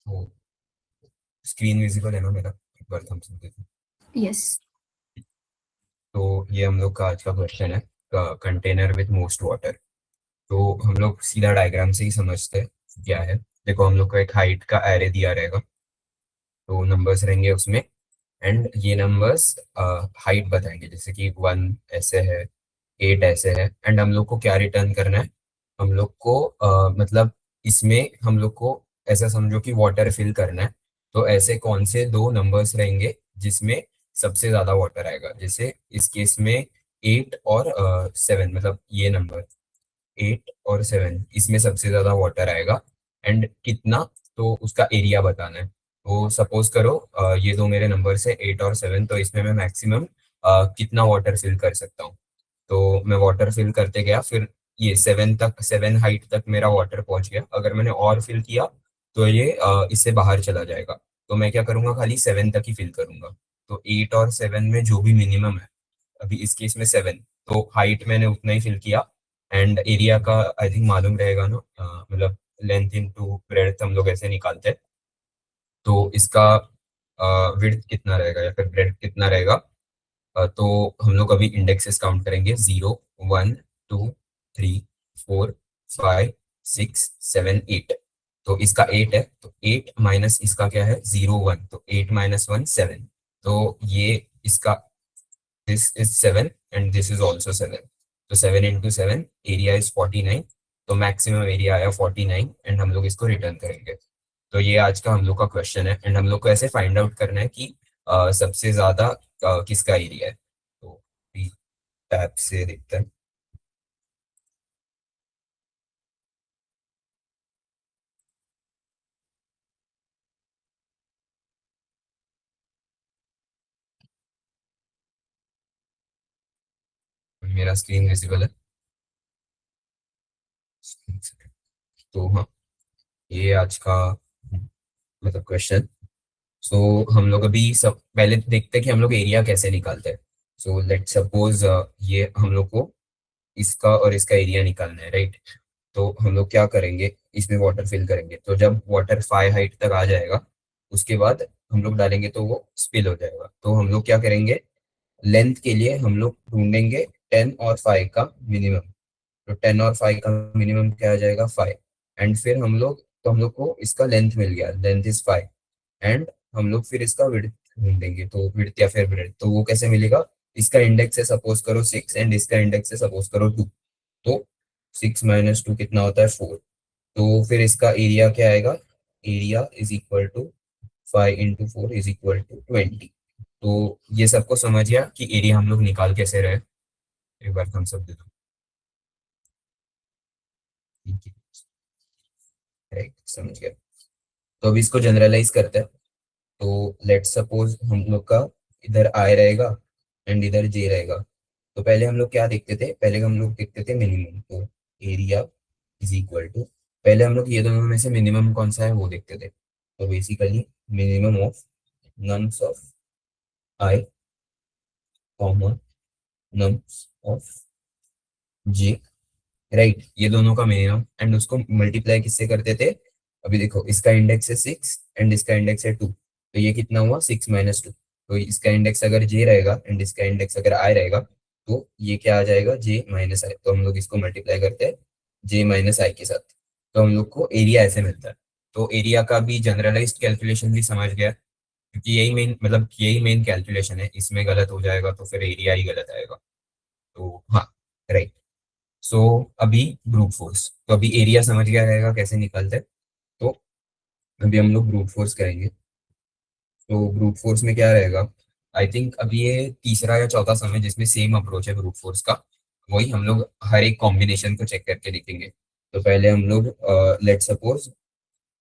तो screen visible है ना मेरा? एक बार हम सब देखो। यस। तो ये हम लोग का आज का क्वेश्चन है, कंटेनर विद मोस्ट वाटर। तो हम लोग सीधा डायग्राम से ही समझते हैं क्या है। देखो, हम लोग को एक हाइट का एरे दिया रहेगा, तो नंबर्स रहेंगे उसमें। एंड ये नंबर्स हाइट बताएंगे, जैसे कि 1 ऐसे है, 8 ऐसे है। एंड हम लोग को क्या रिटर्न करना है? हम लोग को मतलब इसमें हम लोग को ऐसा समझो कि वाटर फिल करना है। तो ऐसे कौन से दो नंबर्स रहेंगे जिसमें सबसे ज्यादा वाटर आएगा? जैसे इस केस में 8 और 7, मतलब ये नंबर 8 और 7, इसमें सबसे ज्यादा वाटर आएगा। एंड कितना? तो उसका एरिया बताना है। तो सपोज करो ये दो मेरे नंबर है 8 और 7, तो इसमें मैं मैक्सिमम कितना वाटर फिल कर सकता हूँ। तो मैं वाटर फिल करते गया, फिर ये 7 हाइट तक मेरा वाटर पहुंच गया। अगर मैंने और फिल किया तो ये इससे बाहर चला जाएगा। तो मैं क्या करूंगा, खाली 7 तक ही फिल करूंगा। तो 8 और 7 में जो भी मिनिमम है, अभी इस केस में 7, तो हाइट मैंने उतना ही फिल किया। एंड एरिया का आई थिंक मालूम रहेगा ना, मतलब लेंथ इनटू ब्रेड्थ हम लोग ऐसे निकालते हैं। तो इसका विड्थ कितना रहेगा या फिर ब्रेड्थ कितना रहेगा? तो हम लोग अभी इंडेक्सेस काउंट करेंगे, 0, 1, 2, 3, 4, 5, 6, 7, 8। तो इसका 8 है, तो 8 - इसका क्या है, 0, 1, तो 8 - 1 7। तो ये इसका, this is 7 and this is also 7। तो 7 × 7, एरिया इज 49। तो मैक्सिमम एरिया आया 49 एंड हम लोग इसको रिटर्न करेंगे। तो ये आज का हम लोग का क्वेश्चन है। एंड हम लोग को ऐसे फाइंड आउट करना है कि सबसे ज्यादा किसका एरिया है। तो टैब से देखते हैं। मेरा स्क्रीन विजिबल है? तो हाँ, ये आज का मतलब क्वेश्चन। सो हम लोग अभी सब पहले देखते हैं कि हम लोग एरिया कैसे निकालते हैं। सो लेट सपोज ये हम लोग को इसका और इसका एरिया निकालना है, राइट? तो हम लोग क्या करेंगे, इसमें वाटर फिल करेंगे। तो जब वाटर 5 हाइट तक आ जाएगा, उसके बाद हम लोग डालेंगे तो वो स्पिल हो जाएगा। तो हम लोग क्या करेंगे, लेंथ के लिए हम लोग ढूंढेंगे 10 और 5 का मिनिमम। तो 10 और 5 का मिनिमम क्या आ जाएगा, 5। एंड फिर हम लोग को इसका लेंथ मिल गया, लेंथ इज 5। एंड हम लोग फिर इसका विड्थ ढूंढेंगे, तो विड्थ या फिर ब्रेड्थ, तो वो कैसे मिलेगा? इसका इंडेक्स है सपोज करो 6 एंड इसका इंडेक्स है सपोज करो 2। तो 6 - 2 कितना होता है, 4। तो फिर इसका एरिया क्या आएगा? Area is equal to 5 × 4 is equal to 20। तो ये सबको समझ गया कि एरिया हम लोग निकाल कैसे रहे? एक बार हम सब दे दो। ठीक है, राइट, समझ गया। तो अभी इसको जनरलाइज करते हैं। तो लेट सपोज हम लोग का इधर आई रहेगा एंड इधर जे रहेगा। तो पहले हम लोग क्या देखते थे, पहले हम लोग देखते थे मिनिमम। तो एरिया इज इक्वल टू, पहले हम लोग ये दोनों में से मिनिमम कौन सा है वो देखते थे। तो basically minimum of nums of i comma nums of J, right? ये दोनों का मिनिमम। एंड उसको मल्टीप्लाई किससे करते थे? अभी देखो, इसका इंडेक्स है 6 एंड इसका इंडेक्स है 2। तो ये कितना हुआ, 6 - 2। तो इसका इंडेक्स अगर जे रहेगा एंड इसका इंडेक्स अगर आई रहेगा, तो ये क्या आ जाएगा, J - I। तो हम लोग इसको मल्टीप्लाई करते हैं J - I के साथ। तो हम लोग को एरिया ऐसे मिलता है। तो एरिया का भी जनरलाइज्ड कैलकुलेशन भी समझ गया, क्योंकि यही मेन, मतलब यही मेन कैलकुलेशन है। इसमें गलत हो जाएगा तो फिर एरिया ही गलत आएगा। तो हाँ, राइट। सो अभी ब्रूट फोर्स, तो अभी एरिया समझ गया रहेगा कैसे निकलते हैं। तो अभी हम लोग ब्रूट फोर्स करेंगे। तो ब्रूट फोर्स में क्या रहेगा, आई थिंक अभी ये तीसरा या चौथा सम है जिसमें सेम अप्रोच है ब्रूट फोर्स का। वही हम लोग हर एक कॉम्बिनेशन को चेक करके देखेंगे। तो पहले हम लोग लेट सपोज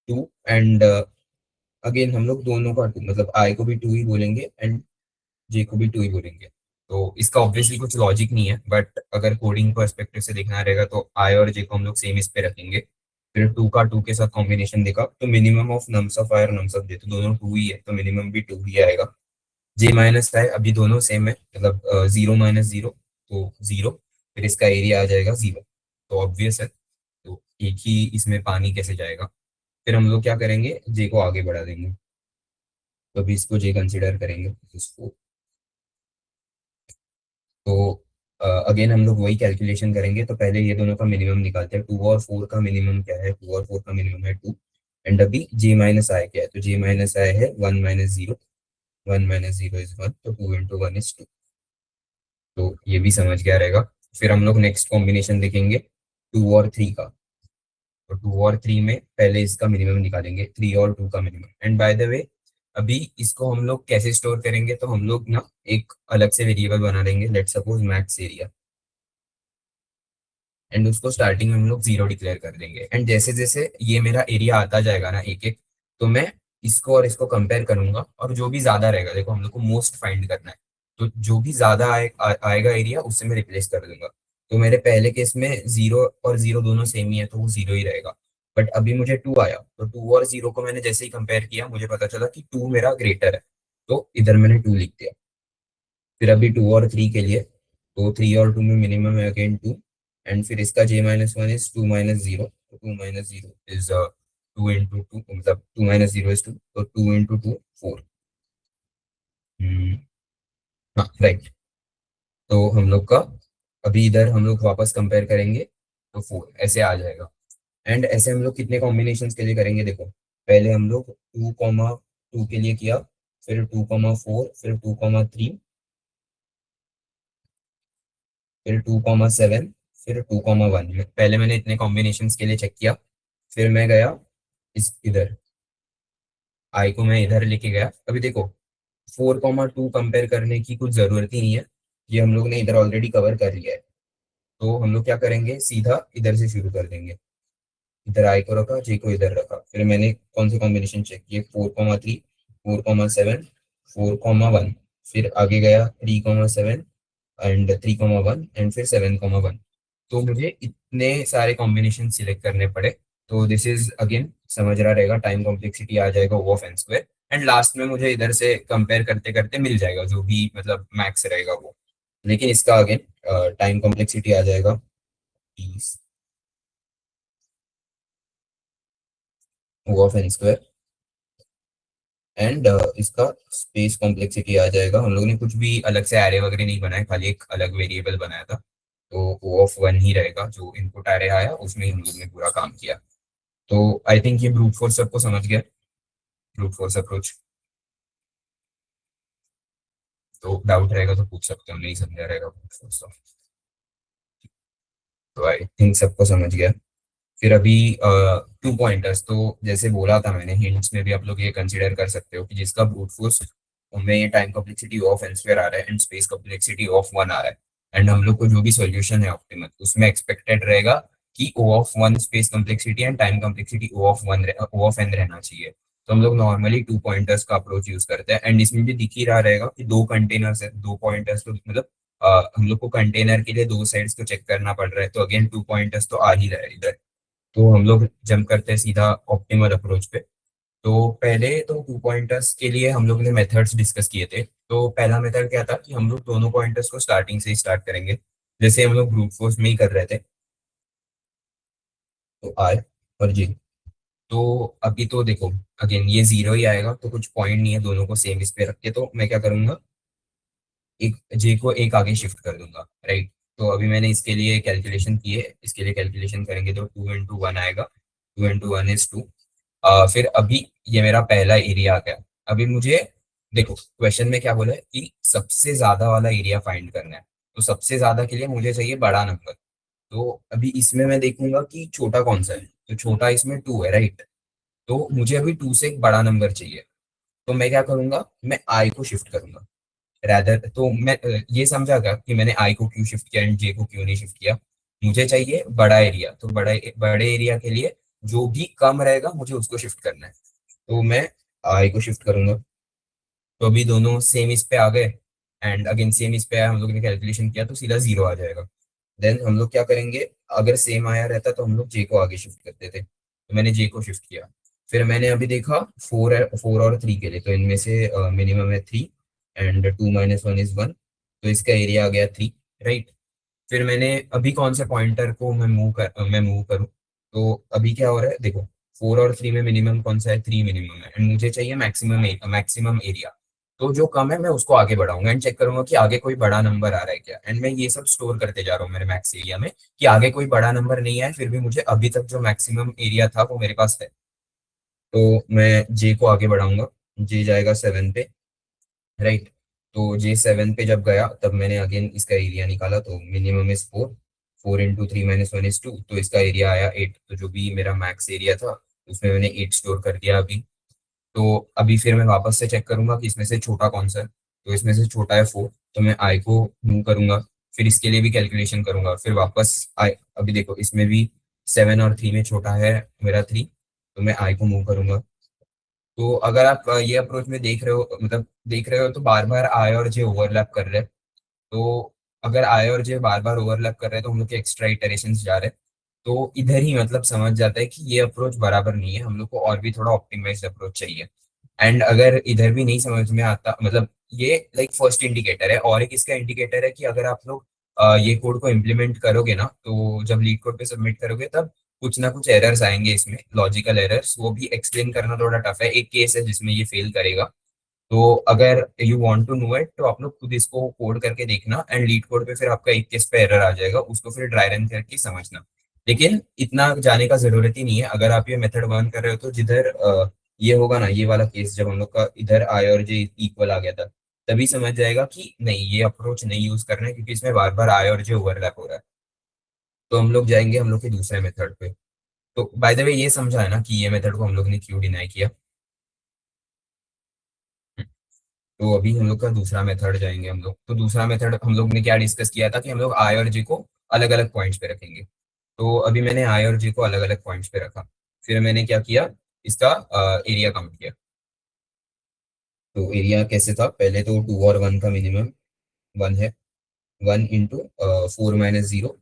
2 एंड अगेन हम लोग दोनों का 2, मतलब आई को भी 2 ही बोलेंगे एंड जे को भी 2 ही बोलेंगे। तो इसका ऑब्वियसली कुछ लॉजिक नहीं है, बट अगर कोडिंग पर्सपेक्टिव से देखना रहेगा तो आई और जे को हम लोग सेम इस पे रखेंगे। फिर 2 का 2 के साथ कॉम्बिनेशन देखा, तो मिनिमम ऑफ नम्स ऑफ आई और नम्स ऑफ जे, तो दोनों 2 ही है, तो मिनिमम भी 2 ही आएगा। J - I अभी दोनों सेम है, मतलब 0 - 0 तो 0। फिर इसका एरिया आ जाएगा 0। तो ऑब्वियस है, तो एक ही इसमें पानी कैसे जाएगा? फिर हम लोग क्या करेंगे, जे को आगे बढ़ा देंगे। तो अभी इसको जे कंसिडर करेंगे इसको। तो अगेन हम लोग वही कैलकुलेशन करेंगे। तो पहले ये दोनों का मिनिमम निकालते हैं। 2 और 4 का मिनिमम क्या है, 2 और 4 का मिनिमम है 2। एंड अभी जे माइनस आई क्या है, तो जे माइनस आई है 1 - 0। 1 - 0 इज 1, तो 2 × 1 is 2। तो ये भी समझ गया रहेगा। फिर हम लोग नेक्स्ट कॉम्बिनेशन देखेंगे 2 और 3 का। तो 2 और 3 में पहले इसका मिनिमम निकालेंगे, 3 और 2 का minimum. And by the way, अभी इसको हम लोग कैसे स्टोर करेंगे, तो हम लोग ना एक अलग से वेरिएबल बना लेंगे, let suppose max area. And उसको स्टार्टिंग में हम लोग 0 डिक्लेयर कर देंगे। एंड जैसे जैसे ये मेरा एरिया आता जाएगा ना एक एक, तो मैं इसको और इसको कंपेयर करूंगा, और जो भी ज्यादा रहेगा, देखो हम लोग को मोस्ट फाइंड करना है, तो जो भी ज्यादा आएगा एरिया, उससे मैं रिप्लेस कर दूंगा। तो मेरे पहले केस में 0 और 0 दोनों सेम ही है, तो वो 0 ही रहेगा। बट अभी मुझे 2 आया, तो 2 और 0 को मैंने जैसे ही कंपेयर किया, मुझे पता चला कि 2 मेरा ग्रेटर है, तो इधर मैंने 2 लिख दिया। फिर अभी 2 और 3 के लिए, तो 3 और 2 में मिनिमम है अगेन 2। एंड फिर इसका J - 1 is 2 - 0, तो 2 - 0 इज 2 × 2, मतलब 2 - 0 is 2, तो 2 × 2 4। हाँ राइट। तो हम लोग का अभी इधर हम लोग वापस कंपेयर करेंगे, तो 4 ऐसे आ जाएगा। एंड ऐसे हम लोग कितने कॉम्बिनेशंस के लिए करेंगे, देखो पहले हम लोग 2, 2 के लिए किया, फिर 2, 4, फिर 2, 3, फिर 2, 7, फिर 2, 1। पहले मैंने इतने कॉम्बिनेशंस के लिए चेक किया। फिर मैं गया इस इधर, आई को मैं इधर लेके गया। अभी देखो 4, 2 कंपेयर करने की कुछ जरूरत ही नहीं है, ये हम लोग ने इधर ऑलरेडी कवर कर लिया है। तो हम लोग क्या करेंगे, सीधा इधर से शुरू कर देंगे। इधर आई को रखा, जे को इधर रखा। फिर मैंने कौन से कॉम्बिनेशन चेक किए, 4, 3, 4, 7, 4, 1। फिर आगे गया 3, 7 एंड 3, 1 एंड फिर 7, 1। तो मुझे इतने सारे कॉम्बिनेशन सिलेक्ट करने पड़े। तो दिस इज अगेन समझ रहा रहेगा, टाइम कॉम्प्लेक्सिटी आ जाएगा O of n square. And last में मुझे इधर से कंपेयर करते करते मिल जाएगा जो भी मतलब मैक्स रहेगा वो। लेकिन इसका अगेन टाइम कॉम्प्लेक्सिटी आ जाएगा O of n square. And इसका स्पेस कॉम्प्लेक्सिटी आ जाएगा। हम लोग ने कुछ भी अलग से एरे वगैरह नहीं बनाया, खाली एक अलग वेरिएबल बनाया था। तो O ऑफ 1 ही रहेगा, जो इनपुट एरे आया उसमें ही हम लोग ने पूरा काम किया। तो आई थिंक ये ब्रूट फोर्स सबको समझ गया, ब्रूट फोर्स अप्रोच। तो डाउट रहेगा तो पूछ सकते हो, नहीं समझा रहेगा ब्रूट फोर्स तो आई थिंक सबको समझ गया। फिर अभी 2 पॉइंटर्स, तो जैसे बोला था मैंने, हिंट्स में भी आप लोग ये कंसीडर कर सकते हो कि जिसका ब्रूट फोर्स में time complexity of N square आ रहा है एंड स्पेस कॉम्प्लेक्सिटी ऑफ 1 आ रहा है। एंड हम लोग को जो भी सॉल्यूशन है ऑप्टिमल, उसमें एक्सपेक्टेड रहेगा कि O of 1 space complexity and time complexity O of n रहना चाहिए। तो हम लोग नॉर्मली 2 पॉइंटर्स का अप्रोच यूज करते हैं। एंड इसमें भी दिख ही रहा रहेगा कि 2 कंटेनर्स है, 2 पॉइंटर्स, तो मतलब हम लोग को कंटेनर के लिए 2 साइड्स को चेक करना पड़ रहा है। तो अगेन 2 पॉइंटर्स तो आ ही रहा है इधर। तो हम लोग जंप करते हैं सीधा ऑप्टिमल अप्रोच पे। तो पहले तो 2 पॉइंटर्स के लिए हम लोग ने मेथड्स डिस्कस किए थे। तो पहला मेथड क्या था कि हम लोग दोनों पॉइंटर्स को स्टार्टिंग से ही स्टार्ट करेंगे, जैसे हम लोग ब्रूट फोर्स में ही कर रहे थे। तो आर और जे, तो अभी तो देखो अगेन ये 0 ही आएगा, तो कुछ पॉइंट नहीं है, दोनों को सेम इस पे रख के। तो मैं क्या करूंगा, एक जे को एक आगे शिफ्ट कर दूंगा, राइट। तो अभी मैंने इसके लिए कैलकुलेशन की है, इसके लिए कैलकुलेशन करेंगे तो 2 × 1 आएगा। 2 × 1 is 2। फिर अभी ये मेरा पहला एरिया आ गया। अभी मुझे देखो क्वेश्चन में क्या बोला है कि सबसे ज्यादा वाला एरिया फाइंड करना है। तो सबसे ज्यादा के लिए मुझे चाहिए बड़ा नंबर। तो अभी इसमें मैं देखूंगा कि छोटा कौन सा है, तो छोटा इसमें 2 है, राइट। तो मुझे अभी 2 से एक बड़ा नंबर चाहिए। तो मैं क्या करूंगा, मैं आई को शिफ्ट करूंगा रैदर। तो मैं ये समझा क्या कि मैंने आई को क्यों शिफ्ट किया एंड जे को क्यों नहीं शिफ्ट किया। मुझे चाहिए बड़ा एरिया, तो बड़े एरिया के लिए जो भी कम रहेगा मुझे उसको शिफ्ट करना है। तो मैं आई को शिफ्ट करूंगा। तो अभी दोनों सेम इस पे आ गए। एंड अगेन सेम इस पे आया, हम लोग ने कैलकुलेशन किया तो सीधा 0 आ जाएगा। देन हम लोग क्या करेंगे, अगर सेम आया रहता तो हम लोग जे को आगे शिफ्ट करते थे। तो मैंने जे को शिफ्ट किया। फिर मैंने अभी देखा 4 और 3 के लिए, तो इनमें से मिनिमम है 3 एंड 2 - 1 is 1। तो इसका एरिया आ गया 3, राइट। फिर मैंने अभी कौन से पॉइंटर को मैं मूव करूं, तो अभी क्या हो रहा है देखो, 4 और 3 में मिनिमम कौन सा है, 3 मिनिमम है, एंड मुझे चाहिए मैक्सिमम मैक्सिमम एरिया। तो जो कम है मैं उसको आगे बढ़ाऊंगा एंड चेक करूंगा कि आगे कोई बड़ा नंबर आ रहा है क्या, एंड मैं ये सब स्टोर करते जा रहा हूँ मेरे मैक्स एरिया में कि आगे कोई बड़ा नंबर नहीं आया, फिर भी मुझे अभी तक जो मैक्सिमम एरिया था वो मेरे पास है। तो मैं जे को आगे बढ़ाऊंगा, जे जाएगा 7 पे, राइट। तो जे 7 पे जब गया तब मैंने अगेन इसका एरिया निकाला, तो मिनिमम इज 4, 4 into 3 - 1 is 2, तो इसका एरिया आया 8। तो जो भी मेरा मैक्स एरिया था उसमें मैंने 8 स्टोर कर दिया अभी। तो अभी फिर मैं वापस से चेक करूंगा कि इसमें से छोटा कौन सा है, तो इसमें से छोटा है 4, तो मैं आई को मूव करूंगा, फिर इसके लिए भी कैलकुलेशन करूंगा, फिर वापस आई। अभी देखो इसमें भी 7 और 3 में छोटा है मेरा 3, तो मैं आई को मूव करूंगा। तो अगर आप ये अप्रोच में देख रहे हो, मतलब देख रहे हो, तो बार बार आई और जे ओवरलैप कर रहे हैं। तो अगर आई और जे बार बार ओवरलैप कर रहे हैं तो हम लोग के एक्स्ट्रा इटरेशन जा रहे हैं। तो इधर ही मतलब समझ जाता है कि ये अप्रोच बराबर नहीं है, हम लोग को और भी थोड़ा ऑप्टिमाइज्ड अप्रोच चाहिए। एंड अगर इधर भी नहीं समझ में आता, मतलब ये लाइक फर्स्ट इंडिकेटर है, और एक इसका इंडिकेटर है कि अगर आप लोग ये कोड को इम्प्लीमेंट करोगे ना, तो जब लीड कोड पे सबमिट करोगे तब कुछ ना कुछ एरर्स आएंगे इसमें, लॉजिकल एरर्स, वो भी एक्सप्लेन करना थोड़ा टफ है। एक केस है जिसमें ये फेल करेगा। तो अगर you want to know it तो आप लोग खुद इसको कोड करके देखना, एंड लीड कोड पे फिर आपका एक केस पे एरर आ जाएगा, उसको फिर ड्राई रन करके समझना। लेकिन इतना जाने का जरूरत ही नहीं है, अगर आप ये मेथड वन कर रहे हो तो जिधर ये होगा ना, ये वाला केस जब हम लोग का इधर आई और जे इक्वल आ गया था, तभी समझ जाएगा कि नहीं ये अप्रोच नहीं यूज करना है, क्योंकि इसमें बार बार आई और जे ओवरलैप हो रहा है। तो हम लोग जाएंगे हम लोग के दूसरे मेथड पे। तो बाय द वे ये समझा है ना कि ये मेथड को हम लोग ने क्यों डिनाई किया। तो अभी हम लोग का दूसरा मेथड जाएंगे हम लोग। तो दूसरा मेथड हम लोग ने क्या डिस्कस किया था कि हम लोग आई और जे को अलग अलग पॉइंट्स पे रखेंगे। तो अभी मैंने आई और जे को अलग अलग पॉइंट्स पे रखा, फिर मैंने क्या किया, इसका एरिया काउंट किया। तो एरिया कैसे था, पहले तो 2 और 1 का मिनिमम 1 है, 1 into 4 - 0,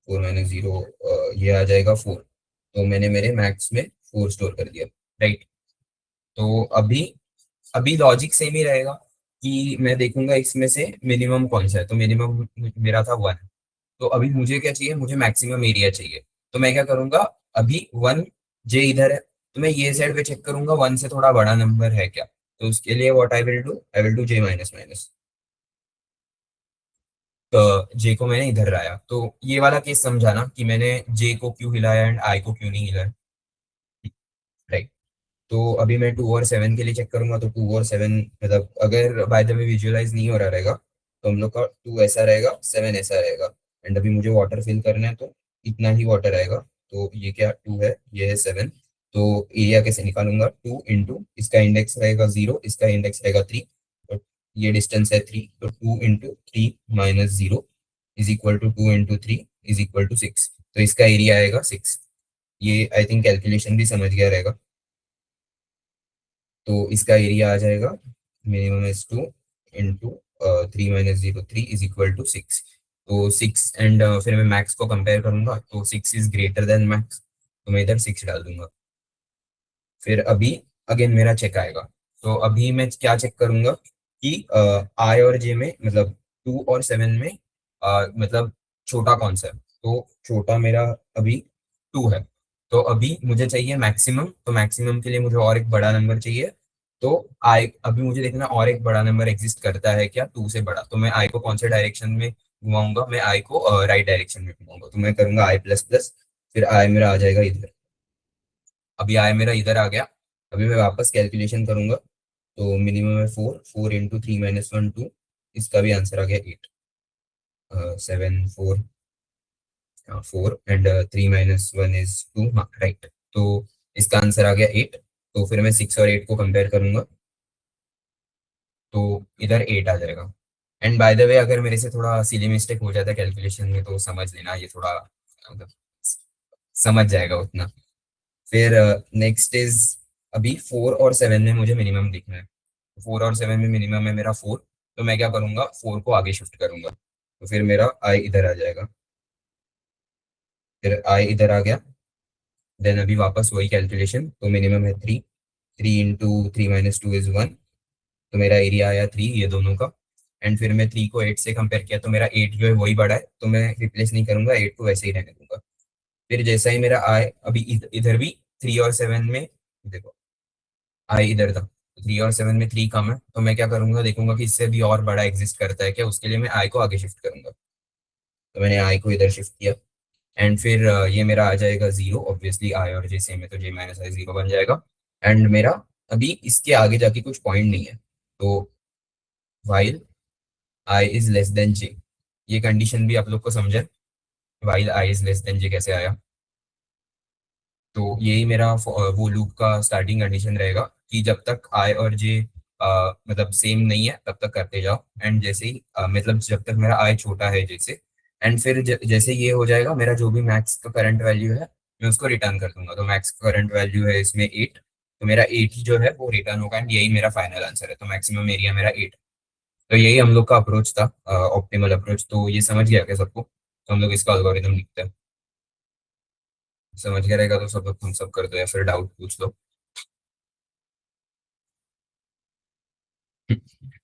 4 - 0 ये आ जाएगा 4। तो मैंने मेरे मैक्स में 4 स्टोर कर दिया, राइट। तो अभी अभी लॉजिक सेम ही रहेगा कि मैं देखूंगा इसमें से मिनिमम कौन सा है, तो मिनिमम मेरा था 1। तो अभी मुझे क्या चाहिए, मुझे मैक्सिमम एरिया चाहिए। तो मैं क्या करूंगा, अभी 1 जे इधर है, तो मैं ये साइड पे चेक करूंगा 1 से थोड़ा बड़ा नंबर है क्या। तो उसके लिए what I will do J minus minus, तो जे को मैंने इधर लाया। तो ये वाला केस समझा ना कि मैंने जे को क्यों हिलाया एंड आई को क्यों नहीं हिलाया, राइट। तो अभी मैं 2 और 7 के लिए चेक करूंगा, तो 2 और 7 मतलब अगर बाय द वे विजुअलाइज नहीं हो रहा रहेगा तो हम लोग का 2 ऐसा रहेगा, 7 ऐसा रहेगा। एंड अभी मुझे वाटर फिल करना है, तो इतना ही वाटर आएगा। तो ये क्या 2 है, ये है 7। तो एरिया कैसे निकालूंगा, 2 into इसका इंडेक्स रहेगा 0, इसका इंडेक्स रहेगा 3, तो ये डिस्टेंस है 3, तो 2 into 3 - 0 is equal to 2 into 3 = 6। तो इसका एरिया आएगा 6। ये आई थिंक कैलकुलेशन भी समझ गया रहेगा। तो इसका एरिया आ जाएगा मिनिमम इज 2 into 3 - 0, 3 = 6। तो 6 एंड फिर मैं मैक्स को कंपेयर करूंगा, तो 6 इज ग्रेटर देन मैक्स, तो मैं इधर 6 डाल दूंगा। फिर अभी अगेन मेरा चेक आएगा। तो अभी मैं क्या चेक करूंगा कि आई और जे में, मतलब 2 और 7 में मतलब छोटा कौन सा है। तो छोटा मेरा अभी 2 है। तो अभी मुझे चाहिए मैक्सिमम, तो मैक्सिमम के लिए मुझे और एक बड़ा नंबर चाहिए। तो आई अभी मुझे देखना और एक बड़ा नंबर एग्जिस्ट करता है क्या 2 से बड़ा। तो मैं आई को कौन से डायरेक्शन में घुमाऊंगा, मैं आई को राइट डायरेक्शन में घुमाऊंगा, तो मैं करूंगा आई प्लस प्लस, फिर आई मेरा आ जाएगा इधर। अभी आया मेरा इधर आ गया। अभी मैं वापस कैलकुलेशन करूंगा, तो मिनिमम है 4, 4 into 3 - 1 2, इसका भी आंसर आ गया 8। 7 4, 4 एंड 3 - 1 is 2, हाँ राइट। तो इसका आंसर आ गया 8। तो फिर मैं 6 और 8 को कंपेयर करूंगा, तो इधर 8 आ जाएगा। एंड बाय द वे अगर मेरे से थोड़ा सिली मिस्टेक हो जाता है कैलकुलेशन में तो समझ लेना, ये थोड़ा मतलब समझ जाएगा उतना। फिर नेक्स्ट इज, अभी 4 और 7 में मुझे मिनिमम दिखना है। 4 और 7 में मिनिमम है मेरा 4। तो मैं क्या करूंगा, 4 को आगे शिफ्ट करूंगा, तो फिर मेरा आई इधर आ जाएगा। फिर आई इधर आ गया। देन अभी वापस वही कैलकुलेशन, तो मिनिमम है 3, 3 into 3 - 2 is 1। तो मेरा एरिया आया 3 ये दोनों का। एंड फिर मैं 3 को 8 से कंपेयर किया, तो मेरा 8 जो है वही बड़ा है, तो मैं रिप्लेस नहीं करूंगा, 8 को वैसे ही रहने दूंगा। फिर जैसा ही मेरा आए, अभी इधर भी 3 और 7 में, देखो आई इधर था, 3 और 7 में 3 कम है, तो मैं क्या करूंगा, देखूंगा कि इससे भी और बड़ा एग्जिस्ट करता है क्या, उसके लिए मैं आई को आगे शिफ्ट करूंगा। तो मैंने आई को इधर शिफ्ट किया, एंड फिर ये मेरा आ जाएगा 0, ऑब्वियसली आई और जे सेम है तो जे माइनस आई 0 बन जाएगा। एंड मेरा अभी इसके आगे जाके कुछ पॉइंट नहीं है, तो while i is less than j, ये कंडीशन भी आप लोग को समझे, while i is less than j कैसे आया। तो यही मेरा वो लूप का स्टार्टिंग कंडीशन रहेगा कि जब तक आई और जे मतलब सेम नहीं है तब तक करते जाओ, एंड जैसे ही मतलब जब तक मेरा आई छोटा है जैसे, एंड फिर जैसे ये हो जाएगा मेरा जो भी मैक्स का करंट वैल्यू है मैं उसको रिटर्न कर दूंगा। तो मैक्स का करंट वैल्यू है इसमें 8, तो मेरा 8 ही जो है वो रिटर्न होगा, एंड यही मेरा फाइनल आंसर है, तो मैक्सिमम एरिया मेरा 8। तो यही हम लोग का अप्रोच था, ऑप्टिमल अप्रोच। तो ये समझ गया क्या सबको, तो हम लोग इसका एल्गोरिदम लिखते हैं। समझ गया रहेगा तो सब लोग थम्स अप कर दो या फिर डाउट पूछ लो।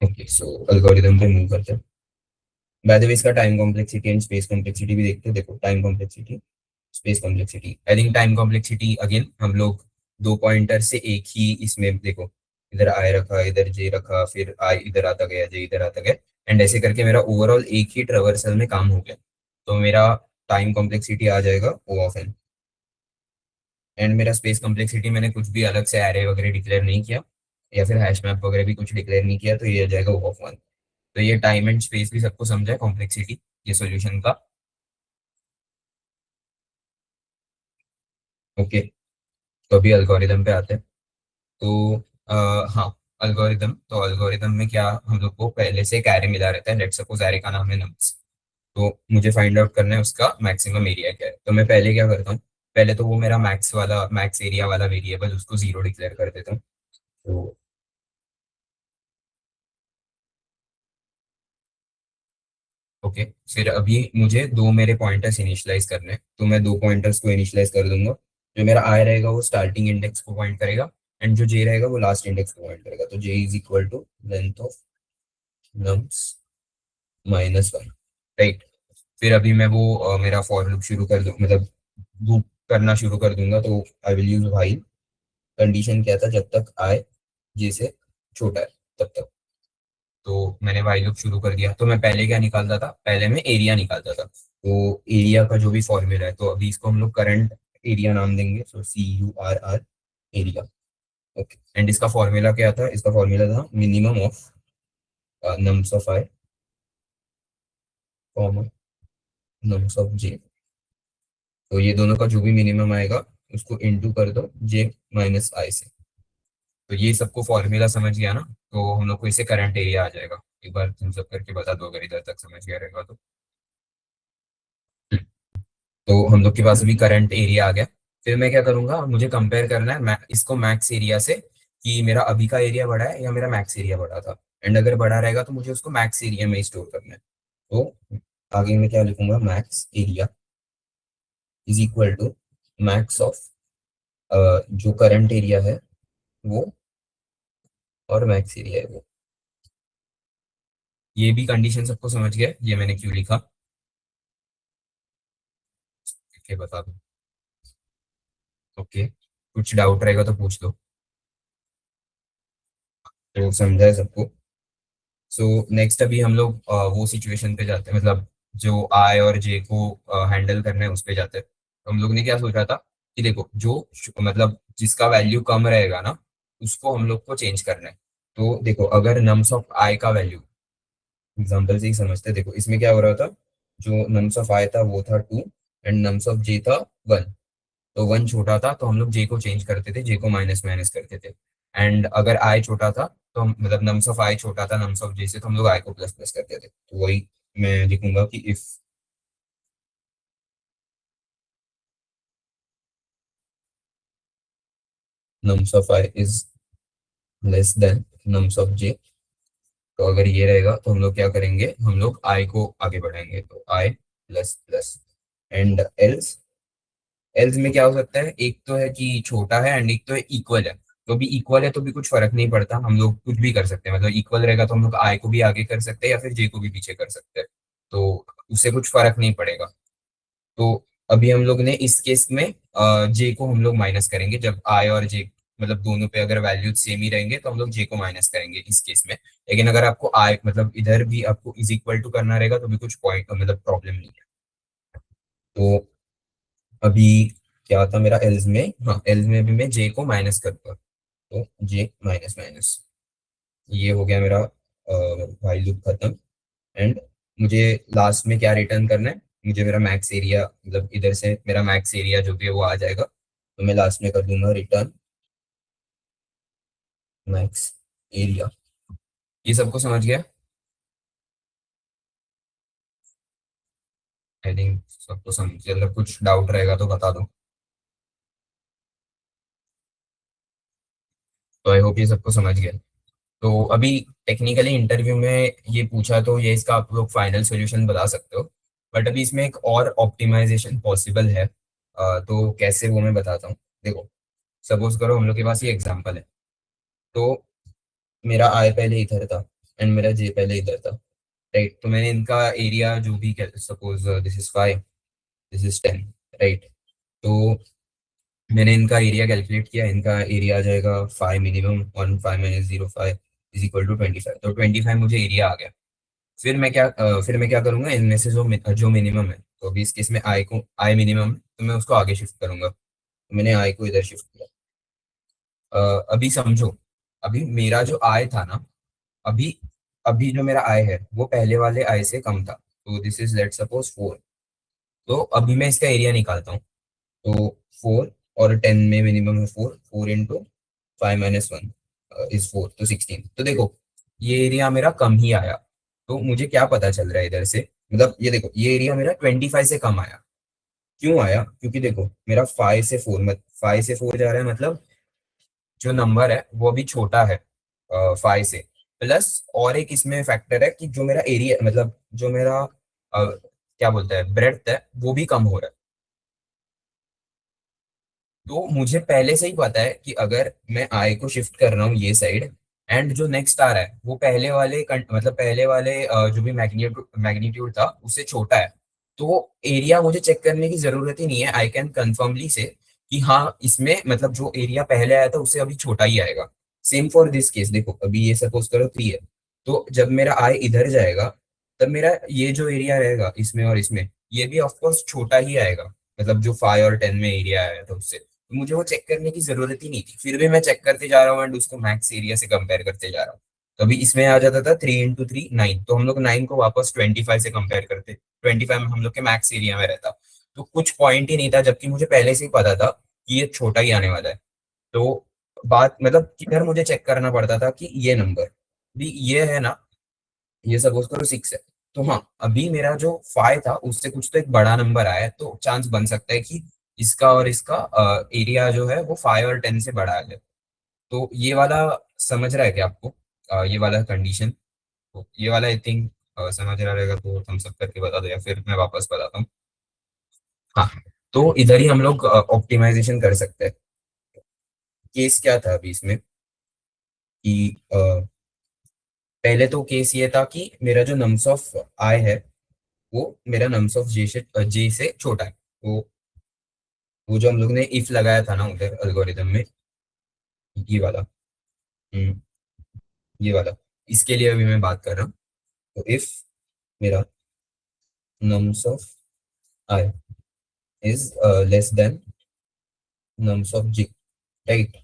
ओके, सो एल्गोरिदम पे मूव करते हैं। बाय द वे इसका time complexity and space complexity भी देखते हैं। देखो time complexity, space complexity, I think time complexity again हम लोग दो पॉइंटर से एक ही इसमें देखो, इधर आई रखा, इधर जे रखा, फिर आई इधर आता गया, जे इधर आता गया, एंड ऐसे करके मेरा ओवरऑल एक ही ट्रेवर्सल में काम हो गया। तो मेरा टाइम कॉम्प्लेक्सिटी आ जाएगा ओ ऑफ एन, एंड मेरा स्पेस कॉम्प्लेक्सिटी मैंने कुछ भी अलग से एरे वगैरह डिक्लेयर नहीं किया, या फिर हैश मैप वगैरह भी कुछ डिक्लेयर नहीं किया, तो ये आ जाएगा ओ ऑफ वन। तो ये टाइम एंड स्पेस भी सबको समझा है, कॉम्प्लेक्सिटी ये सॉल्यूशन का। ओके, तो अभी एल्गोरिदम पे आते हैं। तो हाँ, एल्गोरिदम में क्या, हम लोग को पहले से एक एरे मिला रहता है, लेट्स सपोज एरे का नाम है नम्स। तो मुझे फाइंड आउट करना है उसका मैक्सिमम एरिया क्या है, तो मैं पहले क्या करता हूँ, पहले तो वो मेरा मैक्स एरिया वाला वेरिएबल उसको 0 डिक्लेयर कर देता हूँ। तो ओके, फिर अभी मुझे दो मेरे पॉइंटर्स इनिशियलाइज करने हैं, तो मैं दो पॉइंटर्स को इनिशियलाइज कर दूंगा। जो मेरा आई रहेगा वो स्टार्टिंग इंडेक्स को पॉइंट करेगा, एंड जो जे रहेगा वो लास्ट इंडेक्स को पॉइंट करेगा। तो j is equal to length of nums minus one, right. फिर अभी मैं वो मेरा फॉर लूप शुरू कर दूँ, मतलब लूप करना शुरू कर दूंगा। तो I will use while, condition क्या था, जब तक आई जे से छोटा है तब तक। तो मैंने व्हाइल लूप शुरू कर दिया, तो मैं पहले क्या निकालता था, पहले मैं एरिया निकालता था। तो एरिया का जो भी फॉर्मूला है, तो अभी इसको हम लोग करंट एरिया नाम देंगे, so CURR area. Okay, and इसका फॉर्मूला क्या था, इसका फॉर्मूला था minimum of nums of i comma nums of j. तो ये दोनों का जो भी मिनिमम आएगा उसको इनटू कर दो जे माइनस आई से। तो ये सबको फॉर्मूला समझ गया ना, तो हम लोग को इसे करंट एरिया आ जाएगा। एक बार तुम सब करके बता दो अगर इधर तक समझ गया रहेगा तो। तो हम लोग के पास अभी करंट एरिया आ गया। फिर मैं क्या करूंगा, मुझे कंपेयर करना है इसको मैक्स एरिया से, कि मेरा अभी का एरिया बड़ा है या मेरा मैक्स एरिया बड़ा था। एंड अगर बड़ा रहेगा तो मुझे उसको मैक्स एरिया में स्टोर करना है। तो आगे मैं क्या लिखूंगा, max area is equal to max of जो करंट एरिया है वो, और मैक्स एरिया है वो। ये भी कंडीशन सबको समझ गया, ये मैंने क्यों लिखा, ठीक बता दो। ओके, कुछ डाउट रहेगा तो पूछ लो। तो समझा है सबको। सो नेक्स्ट अभी हम लोग वो सिचुएशन पे जाते हैं, मतलब जो आई और जे को हैंडल करना है उस पे जाते हैं। तो हम लोग ने क्या सोचा था कि देखो जो मतलब जिसका वैल्यू कम रहेगा ना उसको हम लोग को चेंज करना है। तो देखो अगर नम्स ऑफ आई का वैल्यू, एग्जाम्पल से ही समझते हैं, देखो इसमें क्या हो रहा था, जो नम्स ऑफ आई था वो था 2, एंड नम्स ऑफ जे था 1। तो 1 छोटा था तो हम लोग जे को चेंज करते थे, जे को माइनस माइनस करते थे। एंड अगर आई छोटा था तो मतलब नम्स ऑफ आई छोटा था नम्स ऑफ जे से, तो हम लोग आई को प्लस प्लस करते थे। तो वही मैं लिखूंगा कि if nums of I is less than nums of j, तो अगर ये रहेगा तो हम लोग क्या करेंगे, हम लोग आई को आगे बढ़ाएंगे, तो i plus plus. And else, else में क्या हो सकता है, एक तो है कि छोटा है एंड एक तो है इक्वल है। तो भी इक्वल है तो भी कुछ फर्क नहीं पड़ता, हम लोग कुछ भी कर सकते हैं, मतलब इक्वल रहेगा तो हम लोग आई को भी आगे कर सकते हैं या फिर जे को भी पीछे कर सकते हैं। तो उससे कुछ फर्क नहीं पड़ेगा। तो अभी हम लोग ने इस केस में जे को हम लोग माइनस करेंगे, जब आई और जे मतलब दोनों पे अगर वैल्यूज सेम ही रहेंगे तो हम लोग जे को माइनस करेंगे इस केस में। लेकिन अगर आपको आई मतलब इधर भी आपको इज इक्वल टू करना रहेगा तो भी कुछ पॉइंट मतलब प्रॉब्लम नहीं है। तो अभी क्या था मेरा एल्स में, हाँ एल्स में भी मैं जे को माइनस करूंगा, तो जे माइनस माइनस, ये हो गया मेरा व्हाइल लूप खत्म। एंड मुझे लास्ट में क्या रिटर्न करना है, मुझे मेरा मैक्स एरिया मतलब इधर से मेरा मैक्स एरिया जो भी है वो आ जाएगा, तो मैं लास्ट में कर दूंगा रिटर्न मैक्स एरिया। ये सबको समझ गया? आई थिंक सबको समझ गया, अगर कुछ डाउट रहेगा तो बता दो। तो आई होप ये सबको समझ गया। तो अभी टेक्निकली इंटरव्यू में ये पूछा तो ये इसका आप लोग फाइनल सॉल्यूशन बता सकते हो, बट अभी इसमें एक और ऑप्टिमाइजेशन पॉसिबल है। तो कैसे वो मैं बताता हूँ। देखो, सपोज करो हम लोग के पास ये एग्जांपल है। तो मेरा आई पहले इधर था एंड मेरा जे पहले इधर था, राइट। तो मैंने इनका एरिया जो भी, suppose this is 5, this is 10, right. तो मैंने इनका एरिया कैलकुलेट किया, इनका एरिया आ जाएगा 5 मिनिमम, 1 5 - 0 5 इज इक्वल टू 25, तो 25 मुझे एरिया आ गया। फिर मैं क्या करूंगा, इनमें से जो मिनिमम है, तो अभी इस केस में आई को, आई मिनिमम तो मैं उसको आगे शिफ्ट करूंगा, तो मैंने आई को इधर शिफ्ट किया। अभी समझो, अभी मेरा जो आय था ना, अभी अभी जो मेरा आय है वो पहले वाले आय से कम था, तो दिस इज लेट सपोज 4। तो अभी मैं इसका एरिया निकालता हूँ। तो 4 और 10 में मिनिमम है 4, 4 × 5 - 1 इज 4, तो 16। तो देखो ये एरिया मेरा कम ही आया। तो मुझे क्या पता चल रहा है इधर से, मतलब ये देखो ये एरिया मेरा 25 से कम आया। क्यों आया? क्योंकि देखो मेरा 5 से 4 5 से 4 जा रहा है, मतलब जो नंबर है वो अभी छोटा है 5 से। प्लस और एक इसमें फैक्टर है कि जो मेरा एरिया मतलब जो मेरा क्या बोलते हैं ब्रेड्थ है वो भी कम हो रहा है। तो मुझे पहले से ही पता है कि अगर मैं आई को शिफ्ट कर रहा हूँ ये साइड, एंड जो नेक्स्ट आ रहा है वो पहले वाले मतलब पहले वाले जो भी मैग्नीट्यूड था उससे छोटा है, तो एरिया मुझे चेक करने की जरूरत ही नहीं है। आई कैन कंफर्मली से कि हाँ इसमें मतलब जो एरिया पहले आया था उससे अभी छोटा ही आएगा। सेम फॉर दिस केस, देखो अभी ये सपोज करो 3 है, तो जब मेरा आई इधर जाएगा तब मेरा ये जो एरिया रहेगा इसमें और इसमें, ये भी ऑफकोर्स छोटा ही आएगा, मतलब जो 5 और 10 में एरिया आया था उससे। तो मुझे वो चेक करने की जरूरत ही नहीं थी, फिर भी मैं चेक करते जा रहा हूँ एंड उसको मैक्स एरिया से कंपेयर करते जा रहा हूँ। तो अभी इसमें आ जाता था 3 × 3 9, तो हम लोग 9 को वापस 25 से कंपेयर करते, 25 में हम लोग के मैक्स एरिया में रहता। तो कुछ पॉइंट ही नहीं था, जबकि मुझे पहले से ही पता था कि ये छोटा ही आने वाला है। तो बात मतलब किधर मुझे चेक करना पड़ता था कि ये नंबर भी ये है ना, ये सपोज करो 6 है। तो हाँ अभी मेरा जो 5 था उससे कुछ तो एक बड़ा नंबर आया है, तो चांस बन सकता है कि इसका और इसका एरिया जो है वो 5 और 10 से बड़ा है। तो ये वाला समझ रहा है क्या आपको? ये वाला कंडीशन, तो ये वाला आई थिंक समझ रहा रहेगा, तो हम सब करके बता दो या फिर मैं वापस बताता हूँ। हाँ, तो इधर ही हम लोग ऑप्टिमाइजेशन कर सकते हैं। केस क्या था अभी इसमें कि पहले तो केस ये था कि मेरा जो नम्स ऑफ आई है वो मेरा नम्स ऑफ जे से छोटा है। तो वो जो हम लोग ने इफ लगाया था ना उधर एल्गोरिदम में, ये वाला, हम्म, ये वाला, इसके लिए अभी मैं बात कर रहा हूँ। तो इफ मेरा nums of I is less than nums of G, right.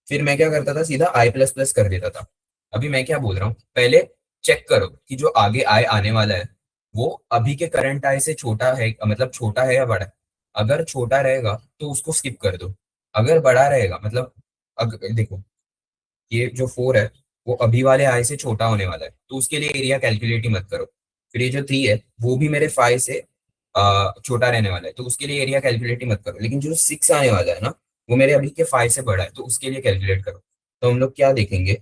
फिर मैं क्या करता था, सीधा आई प्लस प्लस कर देता था। अभी मैं क्या बोल रहा हूँ, पहले चेक करो कि जो आगे आई आने वाला है वो अभी के करंट आई से छोटा है, मतलब छोटा है या बड़ा है। अगर छोटा रहेगा तो उसको स्किप कर दो, अगर बड़ा रहेगा मतलब देखो ये जो 4 है वो अभी वाले आई से छोटा होने वाला है, तो उसके लिए एरिया कैलकुलेट ही मत करो। फिर ये जो 3 है वो भी मेरे 5 से छोटा रहने वाला है, तो उसके लिए एरिया कैलकुलेट ही मत करो। लेकिन जो 6 आने वाला है ना वो मेरे अभी के 5 से बड़ा है, तो उसके लिए कैलकुलेट करो। तो हम लोग क्या देखेंगे,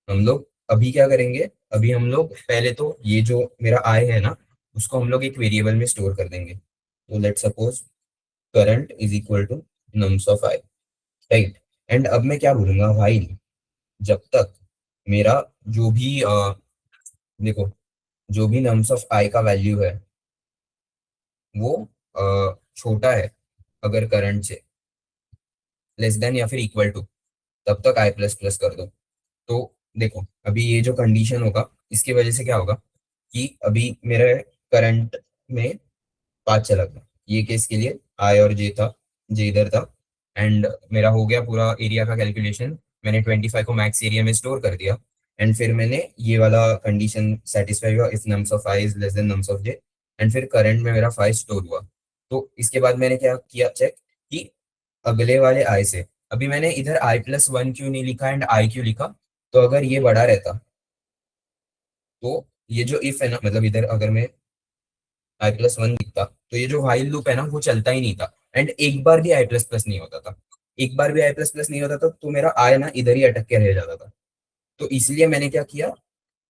हम लोग अभी क्या करेंगे, अभी हम लोग पहले तो ये जो मेरा आई है ना उसको हम लोग एक वेरिएबल में स्टोर कर देंगे। तो let suppose current is equal to nums of I, right. And अब मैं क्या बोलूंगा भाई, जब तक मेरा जो भी देखो जो भी नम्स ऑफ आई का वैल्यू है वो छोटा है अगर करंट से, लेस देन या फिर इक्वल टू, तब तक आई प्लस प्लस कर दो। तो देखो अभी ये जो कंडीशन होगा, इसकी वजह से क्या होगा कि अभी मेरे करंट में 5 चला गया, ये केस के लिए आई और जे था, जे इधर था, एंड मेरा हो गया पूरा एरिया का कैलकुलेशन। मैंने 25 को मैक्स एरिया में स्टोर कर दिया, एंड फिर मैंने ये वाला कंडीशन सेटिस्फाई हुआ if nums of I is less than nums of J, and फिर करंट में मेरा 5 स्टोर हुआ। तो इसके बाद मैंने क्या किया चेक कि अगले वाले आई से, अभी मैंने इधर I+1 क्यों नहीं लिखा एंड आई क्यों लिखा, तो अगर ये बड़ा रहता तो ये जो इफ है ना, मतलब इधर अगर मैं I+1 लिखता तो ये जो while लूप है ना वो चलता ही नहीं था, एंड एक बार भी I++ नहीं होता था। एक बार भी I++ नहीं होता था तो मेरा आई ना इधर ही अटक के रह जाता था। तो इसलिए मैंने क्या किया,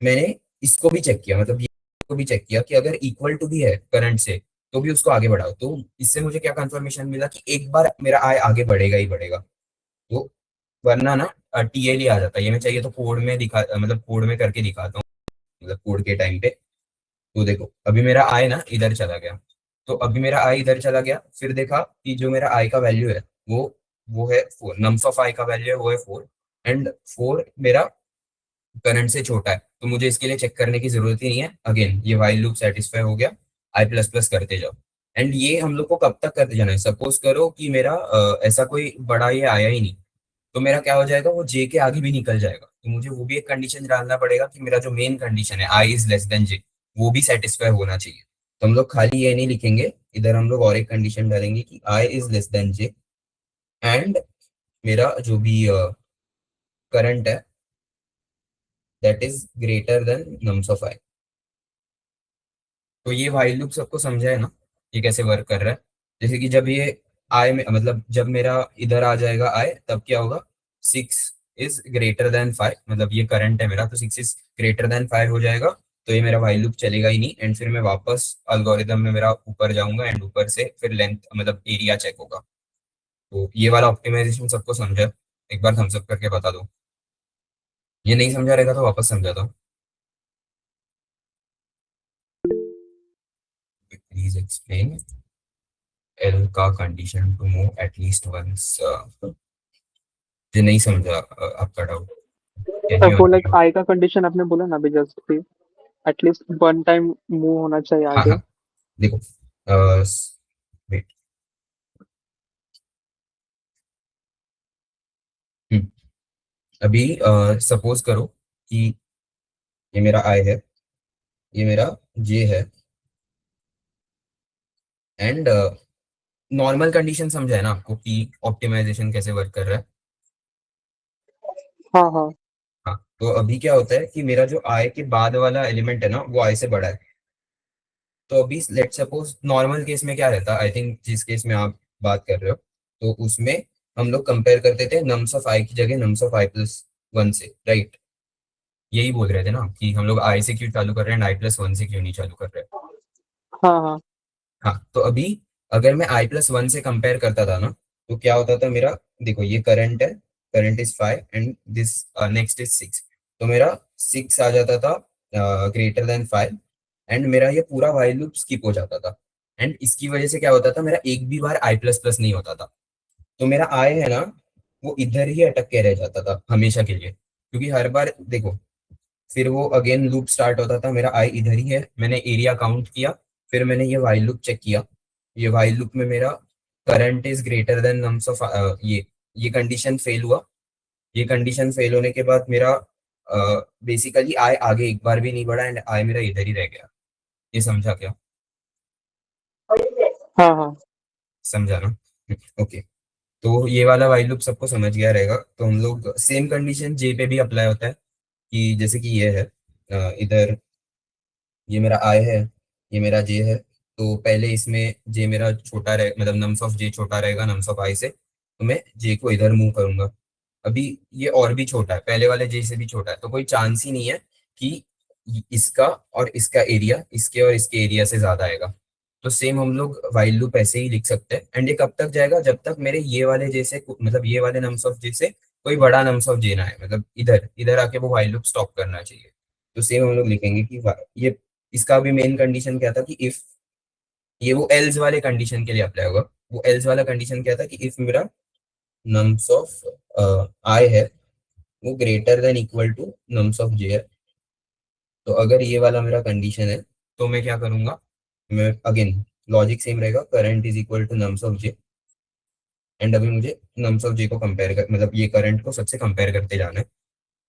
मैंने इसको भी चेक किया, मतलब ये को भी चेक किया कि अगर इक्वल टू भी है करंट से तो भी उसको आगे बढ़ाओ। तो इससे मुझे क्या कंफर्मेशन मिला कि एक बार मेरा आई आगे बढ़ेगा ही बढ़ेगा। तो वरना ना टीएल ही आ जाता। ये मैं चाहिए तो कोड में दिखा, मतलब कोड में करके दिखाता हूँ, मतलब कोड के टाइम पे। तो देखो अभी मेरा आई ना इधर चला गया, तो अभी मेरा आई इधर चला गया, फिर देखा कि जो मेरा आई का वैल्यू है वो है 4, नम्स ऑफ आई का वैल्यू है वो है 4, एंड 4 मेरा करंट से छोटा है, तो मुझे इसके लिए चेक करने की जरूरत ही नहीं है। अगेन ये वाइल लूप सेटिस्फाई हो गया, आई प्लस प्लस करते जाओ। एंड ये हम लोग को कब तक करते जाना है, सपोज करो कि मेरा ऐसा कोई बड़ा ये आया ही नहीं, तो मेरा क्या हो जाएगा, वो जे के आगे भी निकल जाएगा। तो मुझे वो भी एक कंडीशन डालना पड़ेगा कि मेरा जो मेन कंडीशन है आई इज लेस देन जे, वो भी सेटिस्फाई होना चाहिए। तो हम लोग खाली ये नहीं लिखेंगे, इधर हम लोग और एक कंडीशन डालेंगे कि i is less than j, and मेरा जो भी करंट है that is greater than nums of i. तो ये व्हाइल लूप सबको समझा है ना, ये कैसे वर्क कर रहा है। जैसे कि जब ये आई में, मतलब जब मेरा इधर आ जाएगा आई, तब क्या होगा, 6 इज ग्रेटर देन 5, मतलब ये करंट है मेरा, तो 6 इज ग्रेटर देन 5 हो जाएगा। तो ये मेरा व्हाइल लूप चलेगा ही नहीं, एंड फिर मैं वापस अल्गोरिदम में मेरा ऊपर जाऊंगा, एंड ऊपर से फिर लेंथ मतलब एरिया चेक होगा। तो ये वाला ऑप्टिमाइजेशन सबको समझा है? एक बार थम्स अप करके बता दो। ये नहीं समझा रहेगा तो वापस समझा दो। प्लीज एक्सप्लेन एल का condition to move at least once. जो नहीं समझा आपका डाउट, कैन यू वो लाइक अनम्यूट? आई का कंडीशन आपने बोला ना अभी जस्ट भी, एटलीस्ट वन टाइम मूव होना चाहिए हाँ आगे। हाँ, देखो वेट, अभी सपोज करो कि ये मेरा आई है, ये मेरा जे है, एंड नॉर्मल कंडीशन समझा है ना आपको कि ऑप्टिमाइजेशन कैसे वर्क कर रहा है। हाँ हाँ। हाँ, तो अभी क्या होता है कि मेरा जो आई के बाद वाला एलिमेंट है ना वो आई से बड़ा है। तो अभी लेट सपोज नॉर्मल केस में क्या रहता है, आई थिंक जिस केस में आप बात कर रहे हो, तो उसमें हम लोग कंपेयर करते थे नम्स ऑफ आई की जगह नम्स ऑफ I+1 से, राइट? यही बोल रहे थे ना कि हम लोग आई से क्यों चालू कर रहे हैं, I+1 से क्यों नहीं चालू कर रहे हैं। हाँ हाँ। हाँ, तो अभी अगर मैं I+1 से कंपेयर करता था ना, तो क्या होता था मेरा, देखो ये करंट है, current is 5 and this next is 6, तो मेरा 6 आ जाता था ग्रेटर देन 5, एंड मेरा ये पूरा वाइल लूप स्किप हो जाता था। एंड इसकी वजह से क्या होता था, मेरा एक भी बार I++ नहीं होता था। तो मेरा आई है ना वो इधर ही अटक के रह जाता था हमेशा के लिए, क्योंकि हर बार देखो फिर वो अगेन लूप स्टार्ट होता था, मेरा आई इधर ही है, मैंने एरिया काउंट किया, फिर मैंने ये वाइल लूप चेक किया, ये वाइल लूप में मेरा current is greater than nums of ये कंडीशन फेल हुआ। ये कंडीशन फेल होने के बाद मेरा बेसिकली आई आगे एक बार भी नहीं बढ़ा, एंड आई मेरा इधर ही रह गया। ये समझा क्या? हाँ हाँ। समझा ना? ओके। तो ये वाला वाइल लूप सबको समझ गया रहेगा। तो हम लोग सेम कंडीशन जे पे भी अप्लाई होता है, कि जैसे कि ये है इधर, ये मेरा आई है, ये मेरा जे है, तो पहले इसमें जे मेरा छोटा रहे, मतलब नम्स ऑफ जे छोटा रहेगा नम्स ऑफ आई से, तो मैं जे को इधर मूव करूंगा। अभी ये और भी छोटा है, पहले वाले जे से भी छोटा है, तो कोई चांस ही नहीं है कि इसका और इसका एरिया इसके और इसके एरिया से ज्यादा आएगा। तो सेम हम लोग वाइल लूप ऐसे ही लिख सकते हैं, एंड ये कब तक जाएगा, जब तक मेरे ये वाले जे से, मतलब ये वाले नम्स ऑफ जे से कोई बड़ा नम्स ऑफ जे ना है, मतलब इधर इधर आके वो वाइल लूप स्टॉप करना चाहिए। तो सेम हम लोग लिखेंगे कि ये इसका भी मेन कंडीशन क्या था कि इफ ये वो एल्स वाले कंडीशन के लिए अप्लाई होगा। वो एल्स वाला कंडीशन क्या था कि इफ मेरा नम्स ऑफ आई है वो greater than equal to nums of j है। तो अगर ये वाला मेरा कंडीशन है तो मैं क्या करूंगा, मैं अगेन लॉजिक सेम रहेगा, current is equal to nums of J. And अभी मुझे नम्स ऑफ जे को कंपेयर कर, मतलब ये करंट को सबसे कंपेयर करते जाना है।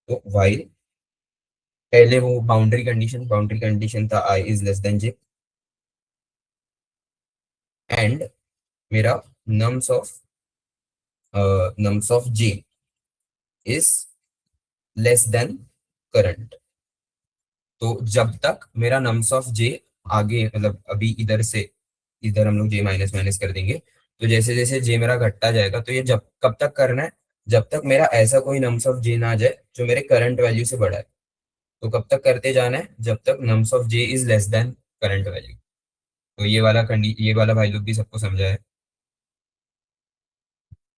तो वाइल पहले वो बाउंड्री कंडीशन था i is less than j, and मेरा nums of j is less than current. तो जब तक मेरा नम्स ऑफ जे आगे, मतलब अभी इधर से इधर हम लोग जे माइनस माइनस कर देंगे, तो जैसे जैसे जे मेरा घटता जाएगा, तो ये जब कब तक करना है, जब तक मेरा ऐसा कोई नम्स ऑफ जे ना आ जाए जो मेरे करंट वैल्यू से बड़ा है। तो कब तक करते जाना है, जब तक nums of j is less than current value. तो ये वाला भाई लोग भी सबको समझा है?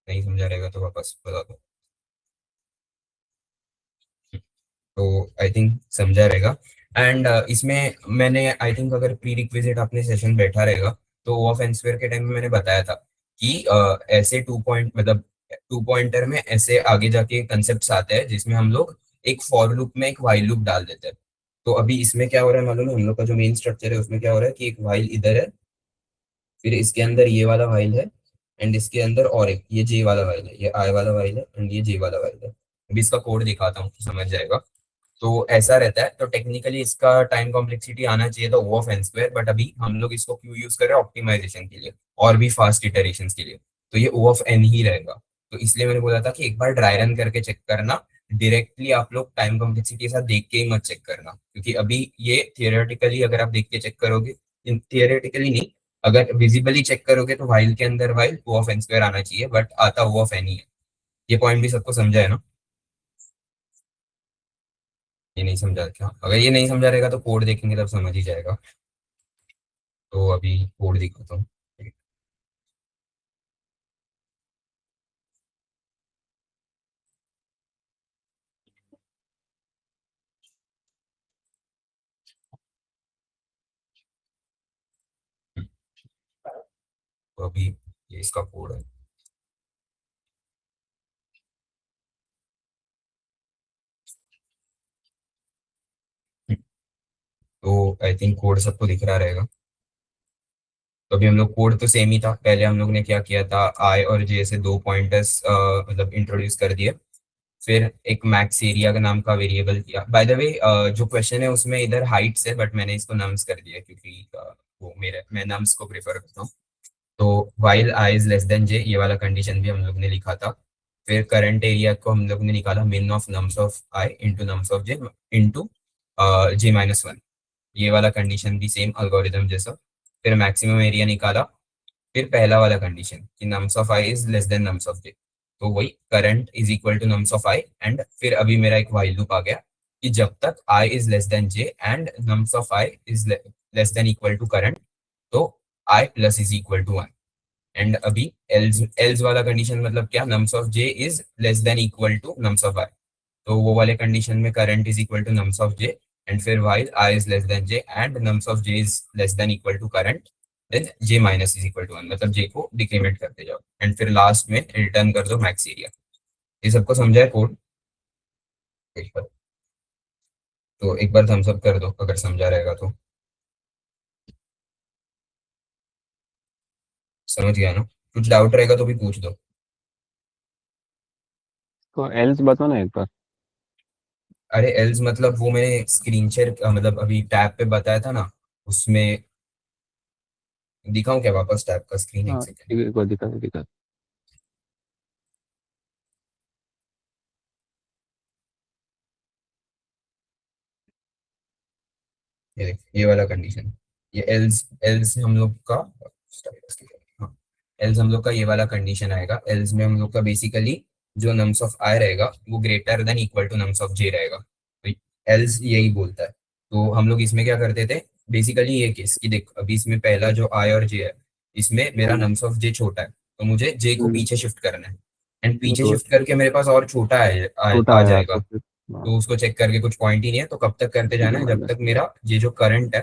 नहीं समझा रहेगा तो वापस बता दो। तो आई थिंक समझा रहेगा। एंड इसमें मैंने आई थिंक अगर प्री रिक्विजिट अपने सेशन बैठा रहेगा तो ऑफ एन स्क्वायर के टाइम में मैंने बताया था कि ऐसे टू पॉइंट, मतलब टू पॉइंटर में ऐसे आगे जाके कंसेप्ट आते हैं जिसमें हम लोग एक फॉर लूप में एक वाइल लूप डाल देते हैं। तो अभी इसमें क्या हो रहा है मालूम है, हम लोग का जो मेन स्ट्रक्चर है उसमें क्या हो रहा है कि एक वाइल इधर है, फिर इसके अंदर ये वाला वाइल है, एंड इसके अंदर और एक ये जे वाला वाइल है, ये आई वाला वाइल है, एंड ये जे वाला वाइल है। अभी इसका कोड दिखाता हूँ तो समझ जाएगा। तो ऐसा रहता है। तो टेक्निकली इसका टाइम कॉम्प्लेक्सिटी आना चाहिए था ओ ऑफ एन स्क्वायर, बट अभी हम लोग इसको क्यों यूज कर रहे हैं, ऑप्टिमाइजेशन के लिए और भी फास्ट इटरेशन के लिए। तो ये ओ ऑफ एन ही रहेगा। तो इसलिए मैंने बोला था कि एक बार ड्राई रन करके चेक करना, डायरेक्टली आप लोग टाइम कॉम्प्लेक्सिटी के साथ देख के ही मत चेक करना, क्योंकि अभी ये थियोरेटिकली अगर आप देख के चेक करोगे, थियोरेटिकली नहीं, अगर विजिबली चेक करोगे तो वाइल के अंदर while O of N square आना चाहिए, बट आता ओ ऑफ एन ही है। ये पॉइंट भी सबको समझा है ना? ये नहीं समझा क्या? अगर ये नहीं समझा रहेगा तो कोड देखेंगे तब समझ ही जाएगा। तो अभी कोड दिखाता हूँ। तो अभी ये इसका कोड है। तो आई थिंक कोड सबको दिख रहा रहेगा। तो अभी हम लोग कोड तो सेम ही था, पहले हम लोग ने क्या किया था, आई और जे से दो पॉइंटर्स मतलब इंट्रोड्यूस कर दिए। फिर एक मैक्स एरिया का नाम का वेरिएबल किया। बाय द वे जो क्वेश्चन है उसमें इधर हाइट्स है, बट मैंने इसको नम्स कर दिया क्योंकि वो मेरे मैं नम्स को प्रेफर करता हूँ। तो while i is less than j, ये वाला कंडीशन भी हम लोग ने लिखा था। फिर करंट एरिया को हम लोग ने निकाला मिन of nums of I into nums of J into J minus one. ये वाला कंडीशन भी सेम अल्गोरिदम जैसा। फिर मैक्सिमम एरिया निकाला। फिर पहला वाला कंडीशन कि nums of I is less than nums of j, तो वही current is equal to nums of i. And फिर अभी मेरा एक वाइल लूप आ गया कि जब तक i is less than j and nums of I is less than equal to current, तो i plus is equal to one. And अभी एल्स एल्स वाला कंडीशन मतलब क्या, nums of j is less than equal to nums of i. तो वो वाले condition में current is equal to nums of J, and फिर while I is less than j and nums of j is less than equal to current, then j minus is equal to 1, मतलब j को decrement करते जाओ and फिर last में return कर दो max area. ये सबको समझा है कोड? एक बार तो एक बार थम्स अप कर दो अगर समझा रहेगा तो। समझ गया ना? कुछ डाउट रहेगा तो भी पूछ दो। तो एल्स बताओ ना एक बार। अरे एल्स मतलब वो मैंने स्क्रीन शेयर मतलब अभी टैब पे बताया था ना, उसमें दिखाऊं क्या वापस टैब का स्क्रीन, एक हाँ, सेकंड। एक बार दिखा दिखा। ये देख ये वाला कंडीशन, ये एल्स एल्स हम लोग का, हाँ, एल्स हम लोग का ये वाला कंडीशन आएगा। एल्स में हम लोग का बेसिकली जो नम्स ऑफ आई रहेगा वो greater than equal to nums of j रहेगा। तो एल्स यही बोलता है। तो हम लोग इसमें क्या करते थे, बेसिकली ये केस कि देख अभी इसमें पहला जो आई और जे है, इसमें मेरा हाँ। नम्स ऑफ जे छोटा है, तो मुझे जे को हम्म। पीछे शिफ्ट करना है। एंड पीछे तो शिफ्ट करके मेरे पास और छोटा है छोटा आ आया जाएगा। तो फिर हाँ, तो उसको चेक करके कुछ पॉइंट ही नहीं है, तो कब तक करते जे जाना है, जब माइनस। तक मेरा ये जो करंट है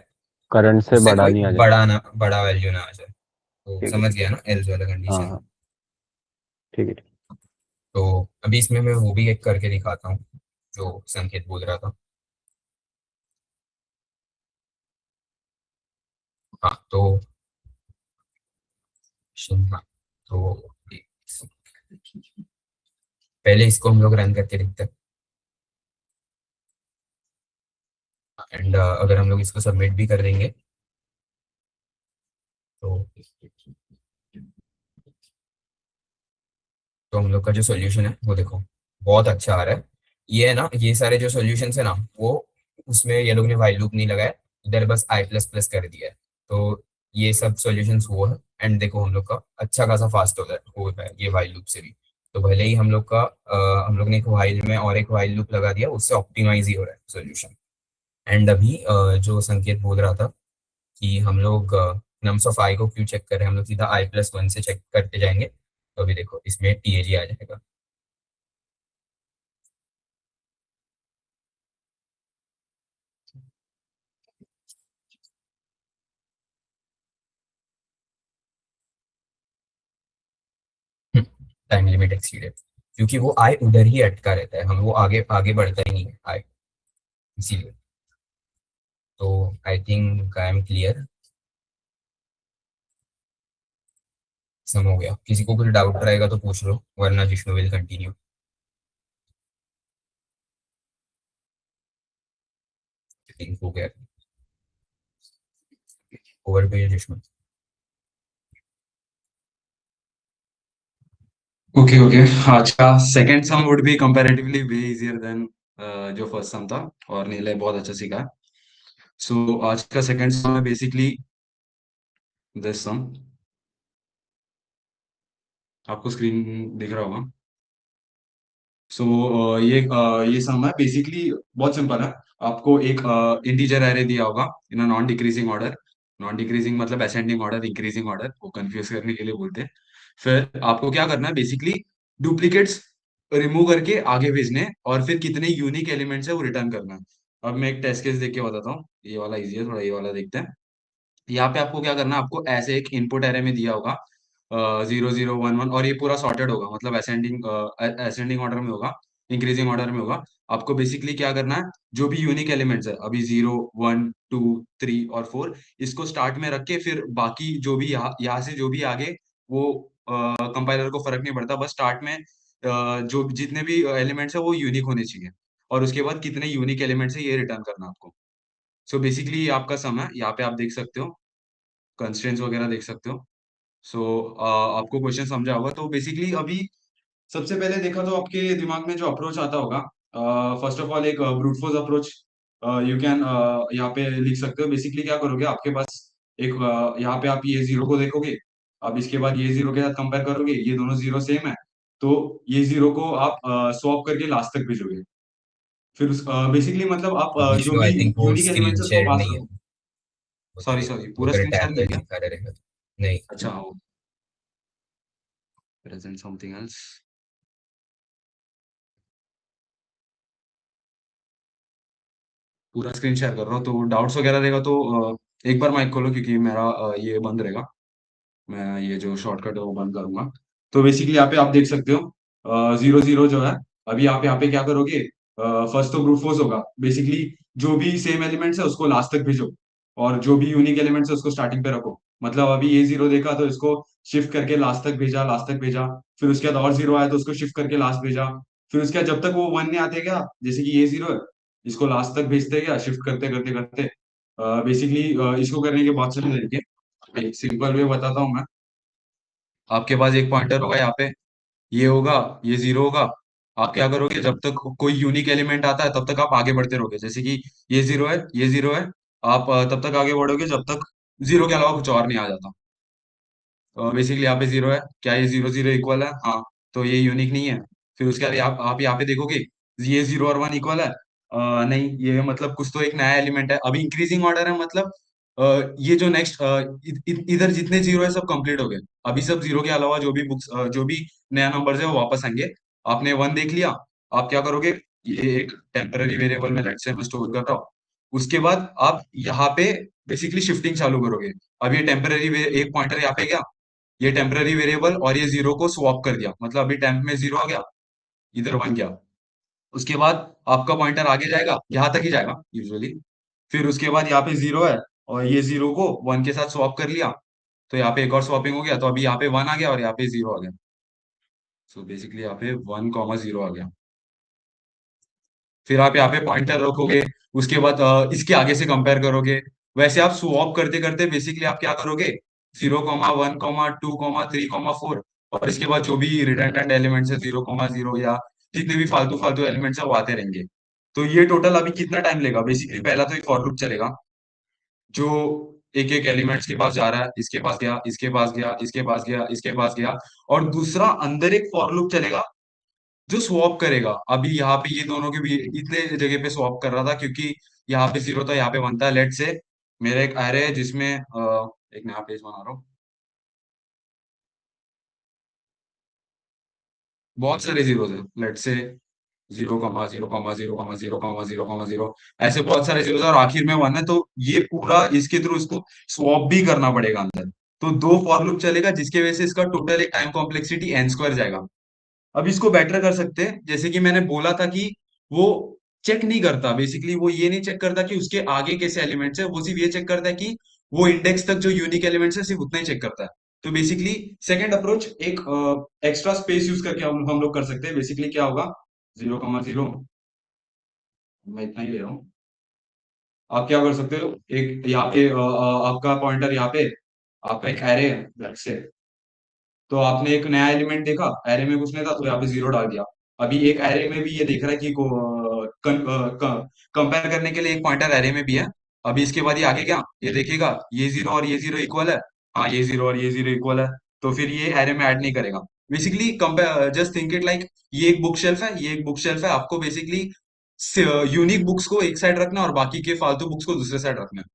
करंट से उससे बड़ा कोई नहीं आ जाए। बड़ा वैल्यू ना आ जाए। तो ठीक है समझ ठीक है। गया ना एल्स वाला हाँ कंडीशन। हाँ ठीक है ठीक तो अभी इसमें मैं वो भी एक करके दिखाता हूँ जो संकेत बोल रहा था। हाँ तो हाँ, तो पहले इसको हम लोग रन करके देखते हैं। एंड अगर हम लोग इसको सबमिट भी कर देंगे तो हम लोग का जो सॉल्यूशन है वो देखो बहुत अच्छा आ रहा है। ये है ना, ये सारे जो सॉल्यूशंस है ना वो उसमें ये लोग ने व्हाइल लूप नहीं लगाया, इधर बस आई प्लस प्लस कर दिया है। तो ये सब सॉल्यूशंस वो है। एंड देखो हम लोग का अच्छा खासा फास्ट होता है ये व्हाइल लूप से भी। तो भले ही हम लोग का हम लोग ने एक व्हाइल में और एक व्हाइल लूप लगा दिया, उससे ऑप्टिमाइज ही हो रहा है सॉल्यूशन। एंड अभी जो संकेत बोल रहा था कि हम लोग नम्स ऑफ आई को क्यों चेक कर रहे हैं, हम लोग सीधा आई प्लस वन से चेक करते जाएंगे। तो अभी देखो इसमें टीएजी आ जाएगा। टाइम लिमिट एक्सीडेड, क्योंकि वो आई उधर ही अटका रहता है, हम वो आगे आगे बढ़ता ही नहीं है आई, इसीलिए। तो I think I am clear, sum हो गया। किसी को कुछ डाउट रहेगा तो पूछ लो, वरना जिष्णु विल कंटिन्यू। थिंक हो गया। Over to you Jishnu. Okay okay. अच्छा, second sum would be comparatively way easier than जो फर्स्ट सम था, और नीले बहुत अच्छा सीखा। सो आज का सेकंड सम है बेसिकली दिस सम। आपको स्क्रीन दिख रहा होगा। सो ये सम है बेसिकली बहुत सिंपल है। आपको एक इंटीजर एरे दिया होगा in a non decreasing order. Non decreasing मतलब असेंडिंग ऑर्डर, इंक्रीजिंग ऑर्डर, वो कंफ्यूज करने के लिए बोलते हैं। फिर आपको क्या करना है बेसिकली, डुप्लीकेट्स रिमूव करके आगे भेजने हैं, और फिर कितने यूनिक एलिमेंट्स है वो रिटर्न करना है। अब मैं एक टेस्ट केस देख के बताता हूँ। ये वाला इजी है थोड़ा, ये वाला देखते हैं। यहाँ पे आपको क्या करना है, आपको ऐसे एक इनपुट एरे में दिया होगा 0011, और ये पूरा सॉर्टेड होगा, मतलब असेंडिंग ऑर्डर में होगा, इंक्रीजिंग ऑर्डर में होगा। आपको बेसिकली क्या करना है, जो भी यूनिक एलिमेंट्स है अभी 0 1 2 3 और 4, इसको स्टार्ट में रख के फिर बाकी जो भी यहाँ से जो भी आगे, वो कंपाइलर को फर्क नहीं पड़ता, बस स्टार्ट में जो जितने भी एलिमेंट्स है वो यूनिक होने चाहिए, और उसके बाद कितने यूनिक एलिमेंट्स है ये रिटर्न करना आपको। सो बेसिकली आपका सम है, यहाँ पे आप देख सकते हो, कंस्ट्रेंट्स वगैरह देख सकते हो। सो आपको क्वेश्चन समझा होगा। तो बेसिकली अभी सबसे पहले देखा तो आपके दिमाग में जो अप्रोच आता होगा, फर्स्ट ऑफ ऑल एक brute force approach you can यहाँ पे लिख सकते हो। बेसिकली क्या करोगे, आपके पास एक यहाँ पे आप ये जीरो को देखोगे, अब इसके बाद ये जीरो के साथ कंपेयर करोगे, ये दोनों जीरो सेम है, तो ये जीरो को आप स्वैप करके लास्ट तक भेजोगे। फिर बेसिकली मतलब आप जो जिष्णु भी आई थिंक वो यूनिक स्क्रीन एलिमेंट्स है उसको शेयर पास नहीं है। करो। वो सॉरी तेरे सॉरी, वो पूरा तेरे स्क्रीन शेयर टैब नहीं पे है क्या? दिखा रहा रहेगा। नहीं। अच्छा, प्रेजेंट समथिंग एल्स। पूरा स्क्रीन शेयर कर रहा हूँ, तो डाउट्स वगैरह रहेगा तो एक बार माइक खोलो, क्योंकि मेरा ये बंद रहेगा। मैं ये जो शॉर्टकट है वो बंद करूंगा। तो बेसिकली यहाँ पे आप देख सकते हो 00 जो है, अभी आप यहाँ पे क्या करोगे, फर्स्ट तो ब्रूट फोर्स होगा। बेसिकली जो भी सेम एलिमेंट्स है उसको लास्ट तक भेजो, और जो भी यूनिक एलिमेंट्स है उसको स्टार्टिंग पे रखो। मतलब अभी ये जीरो देखा तो इसको शिफ्ट करके लास्ट तक भेजा, लास्ट तक भेजा। फिर उसके बाद और जीरो आया तो उसको शिफ्ट करके लास्ट भेजा। फिर उसके बाद जब तक वो वन नहीं आते गया, जैसे कि ये जीरो है, इसको लास्ट तक भेजते गया, शिफ्ट करते करते करते। बेसिकली इसको करने के बहुत सारे तरीके, एक सिंपल वे बताता हूँ मैं। आपके पास एक पॉइंटर होगा यहाँ पे, ये होगा, ये जीरो होगा। आप क्या करोगे, जब तक कोई यूनिक एलिमेंट आता है तब तक आप आगे बढ़ते रहोगे। जैसे कि ये जीरो है, ये जीरो है, आप तब तक आगे बढ़ोगे जब तक जीरो के अलावा कुछ और नहीं आ जाता। बेसिकली यहाँ पे जीरो है, क्या ये जीरो जीरो इक्वल है? हाँ, तो ये यूनिक नहीं है। फिर उसके बाद आप यहाँ पे देखोगे, ये जीरो और वन इक्वल है? नहीं, ये मतलब कुछ तो एक नया एलिमेंट है, अभी इंक्रीजिंग ऑर्डर है, मतलब ये जो नेक्स्ट इधर जितने जीरो है सब कंप्लीट हो गए। अभी सब जीरो के अलावा जो भी बुक्स जो भी नया नंबर है वो वापस आएंगे। आपने वन देख लिया, आप क्या करोगे, ये एक टेम्पररी वेरिएबल में लेट्स से मैं स्टोर करता हूँ। उसके बाद आप यहाँ पे बेसिकली शिफ्टिंग चालू करोगे। अब ये टेम्पररी एक पॉइंटर यहाँ पे गया, ये टेम्पररी वेरिएबल और ये जीरो को स्वैप कर दिया, मतलब अभी टेम्प में जीरो आ गया, इधर वन गया। उसके बाद आपका पॉइंटर आगे जाएगा, यहाँ तक ही जाएगा यूजुअली। फिर उसके बाद यहाँ पे जीरो है, और ये जीरो को वन के साथ स्वैप कर लिया, तो यहाँ पे एक और स्वैपिंग हो गया, तो अभी यहाँ पे वन आ गया और यहाँ पे जीरो आ गया। सो बेसिकली यहाँ पे 1, 0 आ गया। फिर आप यहाँ पे पॉइंटर रखोगे, उसके बाद इसके आगे से कंपेयर करोगे। वैसे आप स्वैप करते करते बेसिकली आप क्या करोगे, 0, 1, 2, 3, 4, और इसके बाद जो भी रिडंडेंट एलिमेंट्स है 0, 0 या जितने भी फालतू फालतू एलिमेंट्स है वो आते रहेंगे। तो ये टोटल अभी कितना टाइम लेगा, बेसिकली पहला तो एक फॉर लूप चलेगा, जो एक एक एलिमेंट्स के पास जा रहा है, इसके पास गया, इसके पास गया, इसके पास गया, इसके पास गया। और दूसरा अंदर एक फॉर लूप चलेगा जो स्वैप करेगा। अभी यहाँ पे ये दोनों के भी इतने जगह पे स्वैप कर रहा था, क्योंकि यहाँ पे जीरो था, यहाँ पे वन था। लेट से मेरा एक एरे है जिसमें एक नया पेज बना रहा हूँ, बहुत सारे जीरो है। लेट से 0, 0, 0, 0, 0, 0, 0, 0, ऐसे बहुत सारे जीरो है, और आखिर में वन है। तो ये पूरा इसके थ्रू इसको स्वैप भी करना पड़ेगा अंदर। तो दो फॉर लूप चलेगा, जिसकी वजह से इसका टोटल एक टाइम कॉम्प्लेक्सिटी एन स्क्वायर जाएगा। अब इसको बेटर कर सकते हैं, जैसे कि मैंने बोला था कि वो चेक नहीं करता, बेसिकली वो ये नहीं चेक करता कि उसके आगे कैसे एलिमेंट्स है, वो सिर्फ ये चेक करता है कि वो इंडेक्स तक जो यूनिक एलिमेंट्स है सिर्फ उतना ही चेक करता है। तो बेसिकली सेकंड अप्रोच एक एक्स्ट्रा स्पेस यूज करके हम लोग कर सकते हैं। बेसिकली क्या होगा, 0, 0, मैं इतना ही ले रहा हूँ। आप क्या कर सकते हो, एक यहाँ पे आपका पॉइंटर यहाँ पे, आपका एक एरे है let's say। तो आपने एक नया एलिमेंट देखा, एरे में कुछ नहीं था, तो यहाँ पे जीरो डाल दिया। अभी एक एरे में भी ये देख रहा है कि कंपेयर करने के लिए एक पॉइंटर एरे में भी है। अभी इसके बाद ये आगे क्या, ये देखेगा ये जीरो और ये जीरो इक्वल है, हाँ ये जीरो और ये जीरो इक्वल है, तो फिर ये एरे में ऐड नहीं करेगा। Basically compare, just think it like ये एक बुक शेल्फ है, ये एक बुक शेल्फ है, आपको बेसिकली यूनिक बुक्स को एक साइड रखना है और बाकी के फालतू बुक्स को दूसरे साइड रखना है।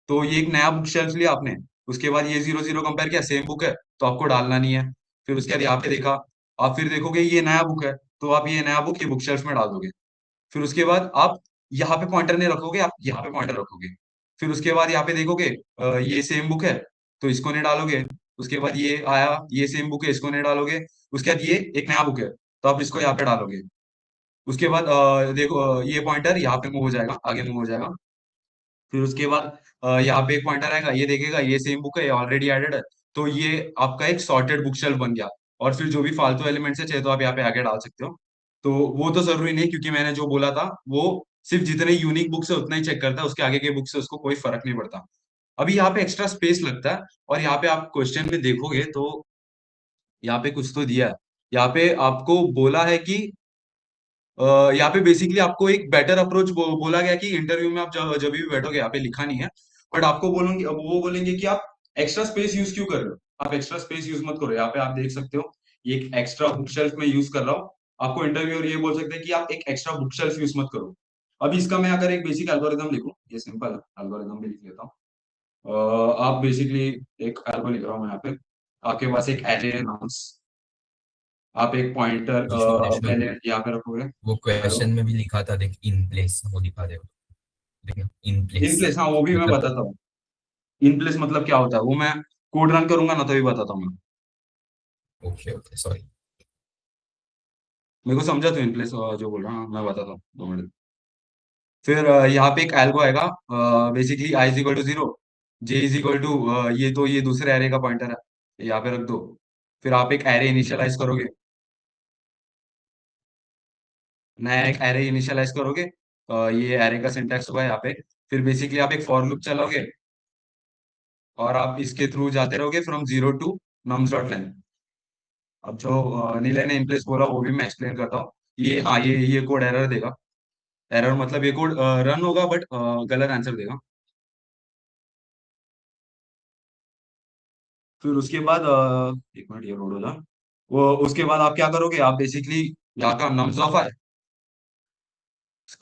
तो ये एक नया बुक शेल्फ लिया आपने, उसके बाद ये जीरो जीरो कंपेयर किया, सेम बुक है तो आपको डालना नहीं है। फिर उसके बाद यहाँ पे देखा, आप फिर देखोगे ये नया बुक है, तो आप ये नया बुक ये बुक शेल्फ में डाल दोगे। फिर उसके बाद आप यहाँ पे पॉइंटर नहीं रखोगे, आप यहाँ पे पॉइंटर रखोगे। फिर उसके बाद यहाँ पे देखोगे ये सेम बुक है, तो इसको नहीं डालोगे। उसके बाद ये आया, ये सेम बुक है, इसको नहीं डालोगे। उसके बाद ये एक नया बुक है, तो आप इसको यहाँ पे डालोगे। उसके बाद देखो ये पॉइंटर यहाँ पे मूव हो जाएगा, आगे मूव हो जाएगा। फिर उसके बाद यहाँ पे एक पॉइंटर आएगा, ये देखेगा ये सेम बुक है, ये ऑलरेडी एडेड है, तो ये आपका एक सॉर्टेड बुक शेल्फ बन गया। और फिर जो भी फालतू एलिमेंट्स है चाहे तो आप यहाँ पे आगे डाल सकते हो। तो वो तो जरूरी नहीं, क्योंकि मैंने जो बोला था वो सिर्फ जितने यूनिक बुक्स है उतना ही चेक करता है, उसके आगे के बुक से उसको कोई फर्क नहीं पड़ता। अभी यहाँ पे एक्स्ट्रा स्पेस लगता है, और यहाँ पे आप क्वेश्चन में देखोगे तो यहाँ पे कुछ तो दिया है। यहाँ पे आपको बोला है कि यहाँ पे बेसिकली आपको एक बेटर अप्रोच बोला गया कि इंटरव्यू में आप जब भी बैठोगे, यहाँ पे लिखा नहीं है, बट आपको बोलेंगे, अब वो बोलेंगे कि आप एक्स्ट्रा स्पेस यूज क्यों कर रहे हो। आप एक्स्ट्रा स्पेस यूज मत करो, यहाँ पे आप देख सकते हो ये एक एक्स्ट्रा बुक शेल्फ में यूज कर रहा हूँ। आपको इंटरव्यूअर ये बोल सकते हैं कि आप एक एक्स्ट्रा बुक शेल्फ यूज मत करो। अभी इसका मैं अगर एक बेसिक एल्गोरिदम लिखूं, ये सिंपल एल्गोरिदम भी लिख लेता हूँ। आप बेसिकली एक एल्गो लिख रहा हूँ यहाँ पे, आपके पास एक एरे है नाउन्स, आप एक पॉइंटर विष्णु विष्णु पहले यहाँ पे रखोगे। वो हेलो, क्वेश्चन में भी लिखा था देख, इन प्लेस वो दिखा दे, देख इन इन प्लेस प्लेस, हाँ वो भी मैं मतलब। बताता हूँ। इन प्लेस मतलब क्या होता है वो मैं कोड रन करूंगा ना तभी बताता हूँ मैं। Okay okay sorry. मेरे को समझा तो इन प्लेस जो बोल रहा हूँ, मैं बताता हूँ 2 मिनट। फिर यहाँ पे एक एल्गो आएगा, basically I is equal to zero, J is equal to, ये तो ये दूसरे एरे का पॉइंटर है, ये यहाँ पे रख दो। फिर आप एक एरे इनिशियलाइज करोगे, नया एक एरे इनिशियलाइज करोगे, ये एरे का सिंटैक्स होगा यहाँ पे। फिर बेसिकली आप एक फॉर लूप चलाओगे, और आप इसके थ्रू जाते रहोगे फ्रॉम 0 to नम्स डॉट लेन। अब जो नीले ने इनप्लेस बोला वो भी मैं एक्सप्लेन करता हूँ। ये हाँ ये कोड एरर देगा। एरर मतलब ये कोड रन होगा बट गलत आंसर देगा। फिर उसके बाद एक मिनट ये लोड हो जाए। वो उसके बाद आप क्या करोगे, आप बेसिकली यहाँ का नम्स ऑफ है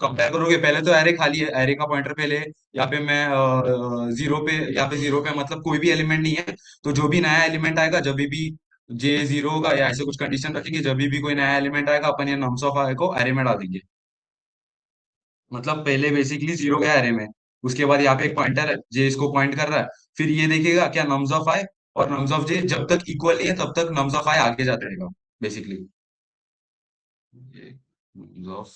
कंपेयर करोगे। पहले तो एरे खाली है, एरे का पॉइंटर पहले यहाँ पे मैं जीरो पे, यहाँ पे जीरो पे मतलब कोई भी एलिमेंट नहीं है। तो जो भी नया एलिमेंट आएगा जब भी जे जीरो होगा या ऐसे कुछ कंडीशन रखेंगे, जब भी कोई नया एलिमेंट आएगा अपन ये नम्स ऑफ को एरे में डाल देंगे। मतलब पहले बेसिकली जीरो गया एरे में, उसके बाद यहाँ पे एक पॉइंटर है, जे इसको पॉइंट कर रहा है। फिर ये देखेगा क्या नम्स ऑफ आई और नम्स ऑफ जे जब तक इक्वल नहीं है तब तक नम्स ऑफ आई आगे जाता रहेगा बेसिकली। ये नम्स ऑफ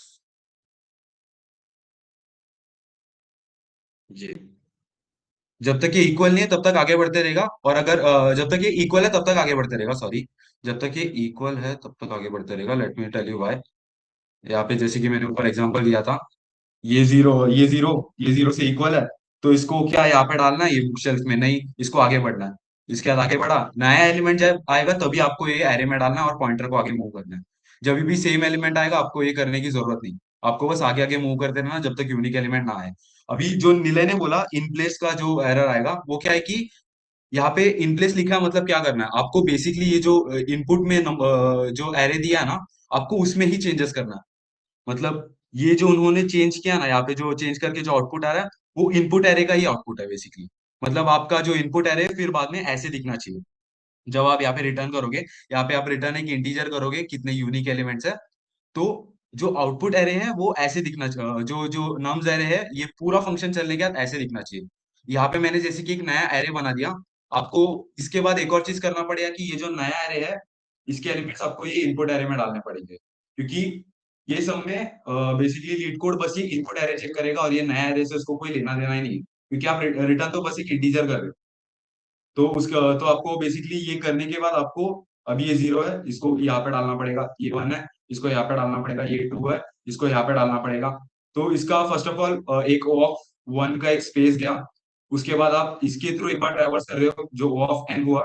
जे जब तक ये इक्वल नहीं है तब तक आगे बढ़ते रहेगा, और अगर जब तक ये इक्वल है तब तक आगे बढ़ते रहेगा, सॉरी, जब तक ये इक्वल है तब तक आगे बढ़ते रहेगा। Let me tell you why. यहाँ पे जैसे कि मैंने ऊपर एग्जांपल दिया था, ये जीरो से इक्वल है, तो इसको क्या यहाँ पे डालना है, ये बुक शेल्फ में नहीं, इसको आगे बढ़ना है। इसके बाद आगे बढ़ा, नया एलिमेंट जब आएगा तभी आपको ये एरे में डालना है और पॉइंटर को आगे मूव करना है। जब भी सेम एलिमेंट आएगा आपको ये करने की जरूरत नहीं, आपको बस आगे आगे मूव करते रहना जब तक यूनिक एलिमेंट ना आए। अभी जो निलय ने बोला इन प्लेस का जो एरर आएगा वो क्या है कि यहाँ पे इन प्लेस लिखा है, मतलब क्या करना है आपको, बेसिकली ये जो इनपुट में जो एरे दिया है ना, आपको उसमें ही चेंजेस करना है। मतलब ये जो उन्होंने चेंज किया ना, यहाँ पे जो चेंज करके जो आउटपुट आ रहा है वो इनपुट एरे का ही आउटपुट है बेसिकली। मतलब आपका जो इनपुट एरे फिर बाद में ऐसे दिखना चाहिए। जब आप यहाँ पे रिटर्न करोगे, यहाँ पे आप रिटर्न एक इंटीजर करोगे कितने यूनिक एलिमेंट्स है, तो जो आउटपुट एरे है वो ऐसे दिखना चाहिए, जो जो नम्स एरे है ये पूरा फंक्शन चलने के बाद ऐसे दिखना चाहिए। यहाँ पे मैंने जैसे कि एक नया एरे बना दिया, आपको इसके बाद एक और चीज करना पड़ेगा कि ये जो नया एरे है इसके एलिमेंट्स आपको ये इनपुट एरे में डालने पड़ेंगे, क्योंकि ये सब में बेसिकली लीड कोड बस ये इनपुट एरे चेक करेगा और ये नया एरे से उसको कोई लेना देना ही नहीं है, क्योंकि आप रिटर्न तो बस एक इंटीजर कर रहे हो। तो उसका तो आपको बेसिकली ये करने के बाद आपको, अभी ये जीरो है इसको यहाँ पे डालना पड़ेगा, ये वन है इसको यहाँ पे डालना पड़ेगा, ये टू है इसको यहाँ पे डालना पड़ेगा। तो इसका फर्स्ट ऑफ ऑल एक ओ ऑफ वन का एक स्पेस गया, उसके बाद आप इसके थ्रू एक बार ट्रैवर्स कर रहे हो जो ओ ऑफ एन हुआ,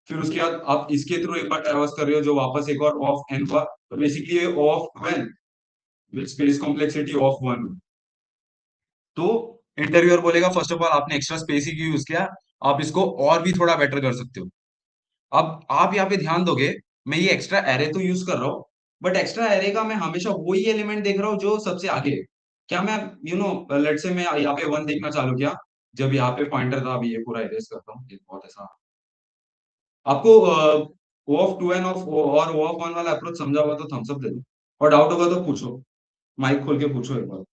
फिर उसके बाद आप इसके थ्रू एक बार ट्रैवर्स कर रहे हो जो वापस एक और ओ ऑफ एन हुआ, तो बेसिकली ये O of n with space complexity of one. तो इंटरव्यूअर बोलेगा फर्स्ट ऑफ ऑल आपने एक्स्ट्रा स्पेस ही क्यों यूज किया, आप इसको और भी थोड़ा बेटर कर सकते हो। अब आप यहाँ पे ध्यान दोगे, मैं ये एक्स्ट्रा एरे तो यूज कर रहा हूँ, बट एक्स्ट्रा एरे का मैं हमेशा वही एलिमेंट देख रहा हूँ जो सबसे आगे है। क्या मैं, लेट से मैं यहाँ पे वन देखना चालू किया, जब यहाँ पे पॉइंटर था, अभी ये पूरा इरेज करता हूँ, ये बहुत ऐसा आपको ओ ऑफ टू एन ऑफ और ओ ऑफ वन वाला अप्रोच समझा हुआ तो थम्स अप दे दो, और डाउट होगा तो पूछो, माइक खोल के पूछो एक बार।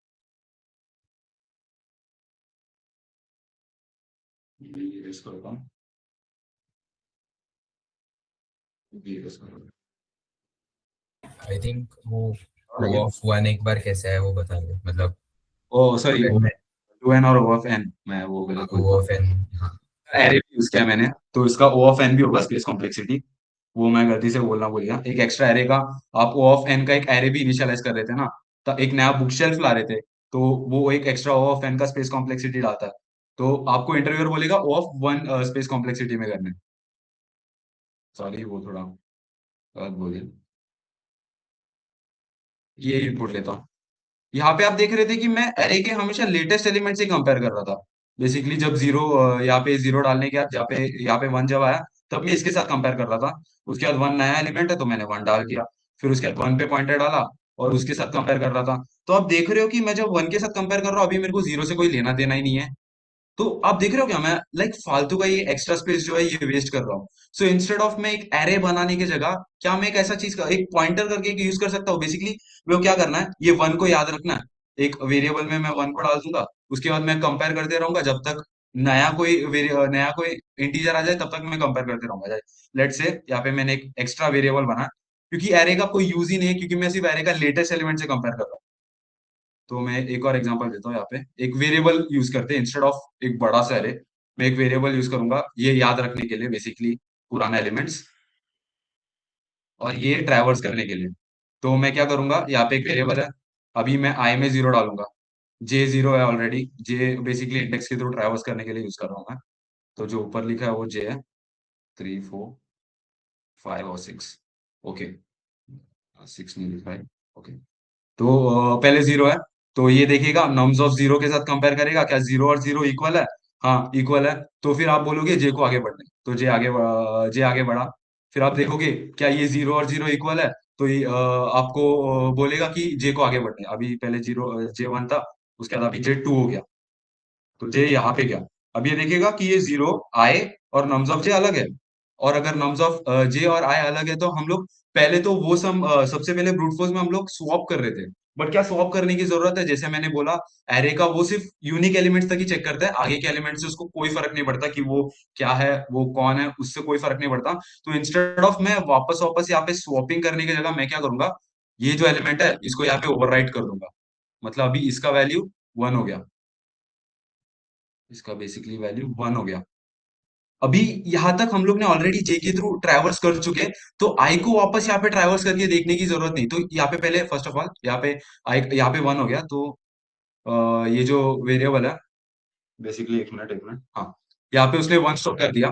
ये इरेज करता हूँ, ये इरेज करता हूँ। आई थिंक वो लगे? ऑफ वन एक बार कैसा है वो बता दो, मतलब ओ सॉरी, टू एन और ओ ऑफ एन, मैं वो गलत बोल वो रहा ऑफ एन। हाँ, हूँ, एरे यूज किया मैंने, तो इसका ओ ऑफ एन भी होगा स्पेस कॉम्प्लेक्सिटी, वो मैं गलती से बोलना भूल गया। एक एक्स्ट्रा एरे का, आप ओ ऑफ एन का एक एरे भी इनिशियलाइज कर रहे थे ना, तो एक नया बुक शेल्फ ला रहे थे, तो वो एक एक्स्ट्रा ओ ऑफ एन का स्पेस कॉम्प्लेक्सिटी डालता है, तो आपको इंटरव्यूअर बोलेगा ओ ऑफ वन स्पेस कॉम्प्लेक्सिटी में करना है। सॉरी वो थोड़ा गलत बोल दिया, ये इनपुट लेता हूँ। यहाँ पे आप देख रहे थे कि मैं एरे के हमेशा लेटेस्ट एलिमेंट से कंपेयर कर रहा था। बेसिकली जब जीरो, यहाँ पे जीरो डालने के बाद यहाँ पे वन जब आया, तब मैं इसके साथ कंपेयर कर रहा था। उसके बाद वन नया एलिमेंट है तो मैंने वन डाल दिया, फिर उसके बाद वन पे पॉइंटर डाला और उसके साथ कंपेयर कर रहा था। तो आप देख रहे हो कि मैं जब वन के साथ कंपेयर कर रहा हूँ, अभी मेरे को जीरो से कोई लेना देना ही नहीं है। तो आप देख रहे हो क्या, मैं फालतू का ये एक्स्ट्रा स्पेस जो है ये वेस्ट कर रहा हूँ। सो इंस्टेड ऑफ मैं एक एरे बनाने की जगह, क्या मैं एक ऐसा चीज का एक पॉइंटर करके एक यूज कर सकता हूँ बेसिकली। वो क्या करना है, ये वन को याद रखना है, एक वेरिएबल में मैं वन को डाल दूंगा, उसके बाद मैं कंपेयर करते रहूंगा जब तक नया कोई इंटीजर आ जाए, तब तक मैं कंपेयर करते रहूंगा। लेट से यहाँ पे मैंने एक एक्स्ट्रा वेरिएबल बना, क्योंकि एरे का कोई यूज ही नहीं है, क्योंकि मैं सिर्फ एरे का लेटेस्ट एलिमेंट से कंपेयर कर रहा हूँ। तो मैं एक और एग्जांपल देता हूँ, यहाँ पे एक वेरिएबल यूज करते हैं इंस्टेड ऑफ एक बड़ा सा एरे, मैं एक वेरिएबल यूज करूंगा ये याद रखने के लिए, बेसिकली पुराना एलिमेंट्स, और ये ट्रैवर्स करने के लिए। तो मैं क्या करूंगा, यहाँ पे एक वेरिएबल है, अभी मैं आई में जीरो डालूंगा, जे जीरो है ऑलरेडी, जे बेसिकली इंडेक्स के थ्रू ट्रैवर्स करने के लिए यूज कर रहा हूँ मैं। तो जो ऊपर लिखा है वो जे है, थ्री फोर फाइव और सिक्स, ओके, सिक्स नहीं लिखा है, ओके। तो पहले जीरो है, तो ये देखिएगा नम्स ऑफ जीरो के साथ कंपेयर करेगा, क्या जीरो और जीरो इक्वल है, हाँ इक्वल है, तो फिर आप बोलोगे जे को आगे बढ़ने, तो जे आगे बढ़ा। फिर आप देखोगे क्या ये जीरो और जीरो इक्वल है, तो ये आपको बोलेगा कि जे को आगे बढ़ने, अभी पहले जीरो जे वन था, उसके बाद अभी जे टू हो गया, तो जे यहाँ पे गया। अब ये देखिएगा कि ये जीरो आए और नम्स ऑफ जे अलग है, और अगर नम्स ऑफ जे और आई अलग है तो हम लोग पहले तो वो सबसे पहले ब्रूट फोर्स में हम लोग स्वैप कर रहे थे। बट क्या स्वैप करने की जरूरत है? जैसे मैंने बोला, एरे का वो सिर्फ यूनिक एलिमेंट्स तक ही चेक करता है, आगे के एलिमेंट से उसको कोई फर्क नहीं पड़ता कि वो क्या है, वो कौन है, उससे कोई फर्क नहीं पड़ता। तो इंस्टेड ऑफ मैं वापस वापस यहाँ पे स्वैपिंग करने की जगह मैं क्या करूंगा, ये जो एलिमेंट है इसको यहाँ पे ओवरराइट कर दूंगा। मतलब अभी इसका वैल्यू 1 हो गया, इसका बेसिकली वैल्यू 1 हो गया। अभी यहां तक हम लोग ने ऑलरेडी जे के थ्रू ट्रैवर्स कर चुके हैं, तो आई को वापस यहाँ पे ट्रैवर्स करके देखने की जरूरत नहीं। तो यहाँ पे पहले फर्स्ट ऑफ ऑल यहाँ पे आई यहाँ पे 1 हो गया, तो ये जो वेरिएबल है, बेसिकली एक मिनट, हाँ, यहाँ पे उसने 1 स्टोर कर दिया।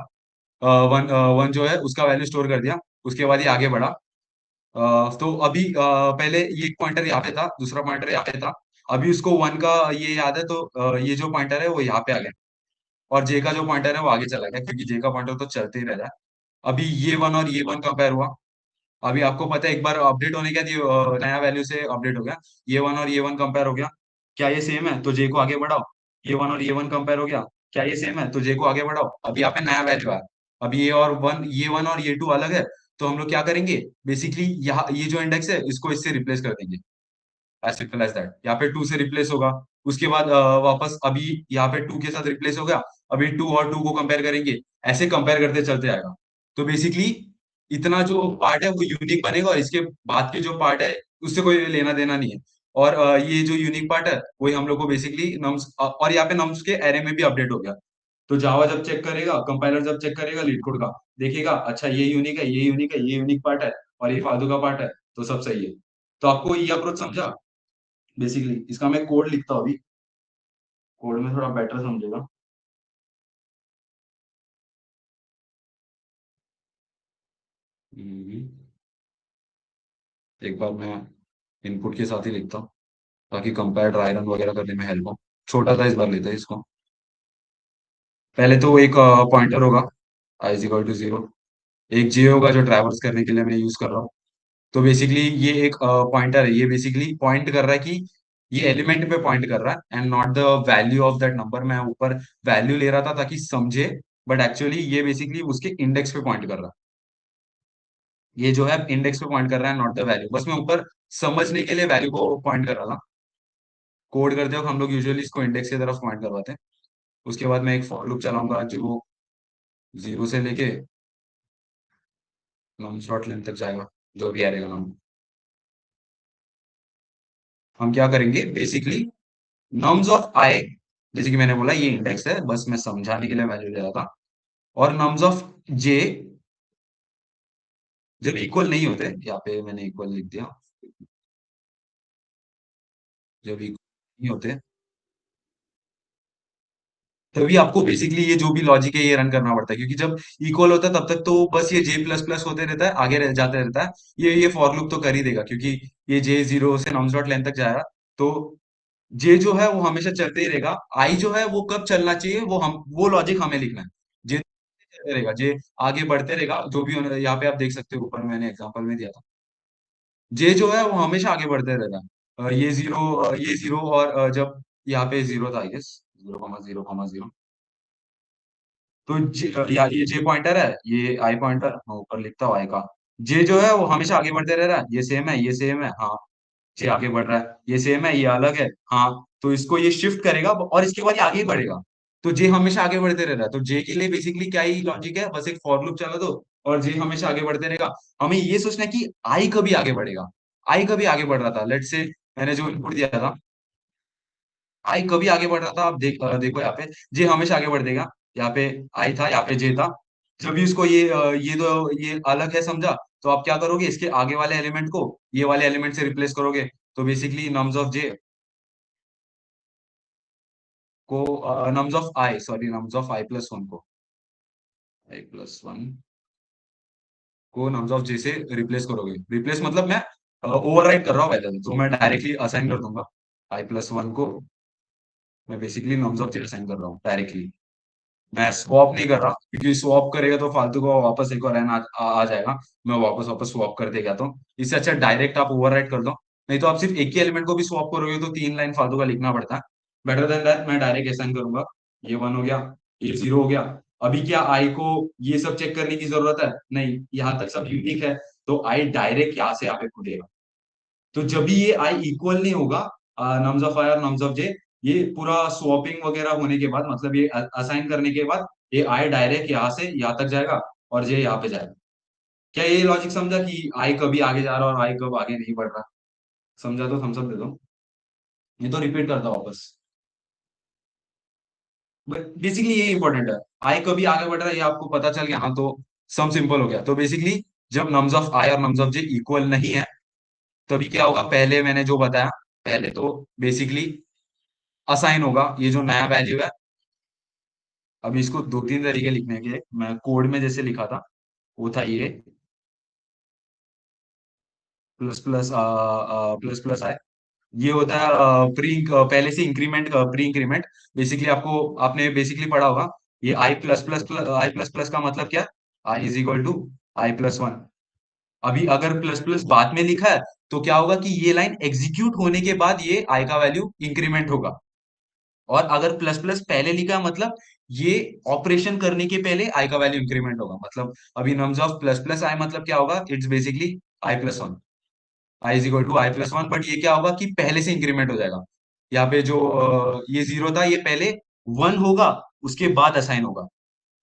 वन वन जो है उसका वैल्यू स्टोर कर दिया। उसके बाद ये आगे बढ़ा। तो अभी पहले ये एक पॉइंटर यहाँ पे था, दूसरा पॉइंटर यहाँ पे था। अभी उसको 1 का ये याद है, तो ये जो पॉइंटर है वो यहाँ पे आ गया, और जे का जो पॉइंटर है वो आगे चला गया, क्योंकि जे का पॉइंटर तो चलते ही रहता है। अभी ये 1 और ये 1 कंपेयर हुआ। अभी आपको पता है एक बार अपडेट होने के बाद ये नया वैल्यू से अपडेट हो गया। ये 1 और ये 1 कंपेयर हो गया, क्या ये सेम है? तो जे को आगे बढ़ाओ। ये 1 और ये 1 कंपेयर हो गया, क्या ये सेम है? तो जे को आगे बढ़ाओ। अभी यहाँ पे नया वैल्यू आया। अभी ये 1 और ये 2 अलग है, तो हम लोग क्या करेंगे, बेसिकली यहाँ ये जो इंडेक्स है इसको इससे रिप्लेस कर देंगे, एज सिंपल एज दैट। यहाँ पे 2 से रिप्लेस होगा। उसके बाद वापस अभी यहाँ पे 2 के साथ रिप्लेस हो गया। अभी 2 और 2 को कंपेयर करेंगे, ऐसे कंपेयर करते चलते आएगा। तो बेसिकली इतना जो पार्ट है वो यूनिक बनेगा, और इसके बाद के जो पार्ट है उससे कोई लेना देना नहीं है। और ये जो यूनिक पार्ट है वही हम लोग को बेसिकली नम्स, और यहाँ पे नम्स के एरे में भी अपडेट हो गया। तो जावा जब चेक करेगा, कंपाइलर जब चेक करेगा लीड कोड का, देखेगा अच्छा ये यूनिक है, ये यूनिक है, ये यूनिक पार्ट है, और ये फालतू का पार्ट है, तो सब सही है। तो आपको ये अप्रोच समझा? बेसिकली इसका मैं कोड लिखता हूँ अभी, कोड में थोड़ा बेटर समझेगा। हम्म, एक बार मैं इनपुट के साथ ही लिखता हूँ, ताकि कंपेयर ड्राई रन वगैरह करने में हेल्प हो। छोटा सा इस बार लेते हैं इसको। पहले तो एक पॉइंटर होगा, आई इज इक्वल टू 0। एक जे होगा जो ट्रैवर्स करने के लिए मैं यूज कर रहा हूँ। तो बेसिकली ये एक पॉइंटर है, ये बेसिकली पॉइंट कर रहा है कि ये एलिमेंट पे पॉइंट कर रहा है, and not the value of that number. मैं ऊपर वैल्यू ले रहा था ताकि समझे, बट एक्चुअली ये बेसिकली उसके इंडेक्स पे पॉइंट कर रहा है। ये जो है इंडेक्स पे पॉइंट कर रहा है, नॉट द वैल्यू। बस मैं ऊपर समझने के लिए वैल्यू को पॉइंट कर रहा था। कोड करते वक्त हम लोग यूजुअली इसको इंडेक्स की तरफ पॉइंट करवाते हैं। उसके बाद मैं एक फॉर लूप चलाऊंगा जो 0 से लेके नॉन डॉट लेंथ तक जाएगा, जो भी आएगा नाम। हम क्या करेंगे बेसिकली, नम्स ऑफ आई, जैसे कि मैंने बोला ये इंडेक्स है, बस मैं समझाने के लिए वैल्यू ले रहा था। और नम्स ऑफ जे जब इक्वल नहीं होते, यहाँ पे मैंने इक्वल लिख दिया, जब इक्वल नहीं होते तभी आपको बेसिकली ये जो भी लॉजिक है ये रन करना पड़ता है, क्योंकि जब इक्वल होता है तब तक तो बस ये जे प्लस प्लस होते रहता है, आगे रह जाते रहता है। ये फॉर लूप तो कर ही देगा, क्योंकि ये जे 0 से नॉन डॉट लेंथ तक जाएगा। तो जे जो है वो हमेशा चलते ही रहेगा। आई जो है वो कब चलना चाहिए, वो लॉजिक हमें लिखना है। जे चलते रहेगा, जे आगे बढ़ते रहेगा, जो भी यहाँ पे आप देख सकते हो, ऊपर मैंने एग्जांपल में दिया था। जे जो है वो हमेशा आगे बढ़ते रहेगा। ये जीरो, और जब यहाँ पे 0 था, आई गेस 0,0,0। तो ये जे पॉइंटर है, ये आई पॉइंटर, मैं ऊपर लिखता हूँ आई का। जे जो है वो हमेशा आगे बढ़ते रह रहा है, ये सेम है, ये सेम है, हाँ। जे आगे बढ़ रहा है, ये सेम है, ये अलग है, हाँ। तो इसको ये शिफ्ट करेगा और इसके बाद ये आगे ही बढ़ेगा। तो जे हमेशा आगे बढ़ते रह रहा है, तो जे के लिए बेसिकली क्या ही लॉजिक है, बस एक फॉर लूप चला दो और जे हमेशा आगे बढ़ते रहेगा। हमें ये सोचना है कि आई कभी आगे बढ़ेगा। आई कभी आगे बढ़ रहा था, लेट्स से मैंने जो इनपुट दिया था, आई कभी आगे बढ़ रहा था। आप देखो यहाँ पे जे हमेशा आगे बढ़ देगा। यहाँ पे आई था, यहाँ पे जे था। जब भी उसको ये अलग है समझा, तो आप क्या करोगे, इसके आगे वाले एलिमेंट को ये वाले एलिमेंट से रिप्लेस करोगे। तो बेसिकली नम्स ऑफ जे को nums of i, sorry, nums of आई+1 को, आई+1 को नम्स ऑफ जे से रिप्लेस करोगे। रिप्लेस मतलब मैं ओवरराइट कर रहा हूँ पहले, तो मैं डायरेक्टली असाइन कर दूंगा। आई+1 को मैं basically nums of J assign कर रहा हूँ डायरेक्टली। मैं स्वैप नहीं कर रहा, क्योंकि स्वैप करेगा तो फालतू को वापस एक और आ जाएगा। मैं वापस वापस स्वैप करते गया, तो इससे अच्छा डायरेक्ट आप ओवरराइट कर दो। नहीं तो आप सिर्फ एक ही एलिमेंट को भी स्वैप करोगे तो 3 लाइन फालतू का लिखना पड़ता है। बेटर देन दैट मैं डायरेक्ट असाइन करूंगा। ये 1 हो गया, ये 0 हो गया, अभी क्या आई को ये सब चेक करने की जरूरत है? नहीं, यहाँ तक सब यूनिक है, तो आई डायरेक्ट यहाँ से यहाँ पे खुदेगा। तो जब भी ये आई इक्वल नहीं होगा, नम्स ऑफ आई और नम्स ऑफ जे, ये पूरा स्वैपिंग वगैरह होने के बाद, मतलब ये असाइन करने के बाद, ये आई डायरेक्ट यहाँ से यहाँ तक जाएगा और जे यहाँ पे जाएगा। क्या ये लॉजिक समझा कि आई कभी आगे जा रहा है और आई कब आगे नहीं बढ़ रहा? समझा तो थम्स अप दे दो। ये तो रिपीट करता हूँ वापस, बट बेसिकली ये इंपॉर्टेंट है। आई कभी आगे बढ़ रहा है ये आपको पता चल गया, हाँ तो सम सिंपल हो गया। तो बेसिकली जब नम्स ऑफ आई और नम्स ऑफ जे इक्वल नहीं है, तभी क्या होगा, पहले मैंने जो बताया, पहले तो बेसिकली असाइन होगा ये जो नया वैल्यू है। अब इसको दो तीन तरीके लिखने के, मैं कोड में जैसे लिखा था वो था ये प्लस प्लस प्लस प्लस आई, ये होता है प्री, पहले से इंक्रीमेंट, प्री इंक्रीमेंट। बेसिकली आपको, आपने बेसिकली पढ़ा होगा, ये i plus plus, i plus plus का मतलब क्या, i is equal to I plus one. अभी अगर प्लस प्लस बाद में लिखा है तो क्या होगा कि ये लाइन एग्जीक्यूट होने के बाद ये आई का वैल्यू इंक्रीमेंट होगा। और अगर प्लस प्लस पहले लिखा है मतलब ये ऑपरेशन करने के पहले आई का वैल्यू इंक्रीमेंट होगा। मतलब अभी nums of plus plus I मतलब क्या होगा, it's basically I plus one, I is equal to I plus one. But ये क्या होगा कि पहले से इंक्रीमेंट हो जाएगा। यहाँ पे जो ये जीरो था ये पहले वन होगा, उसके बाद असाइन होगा।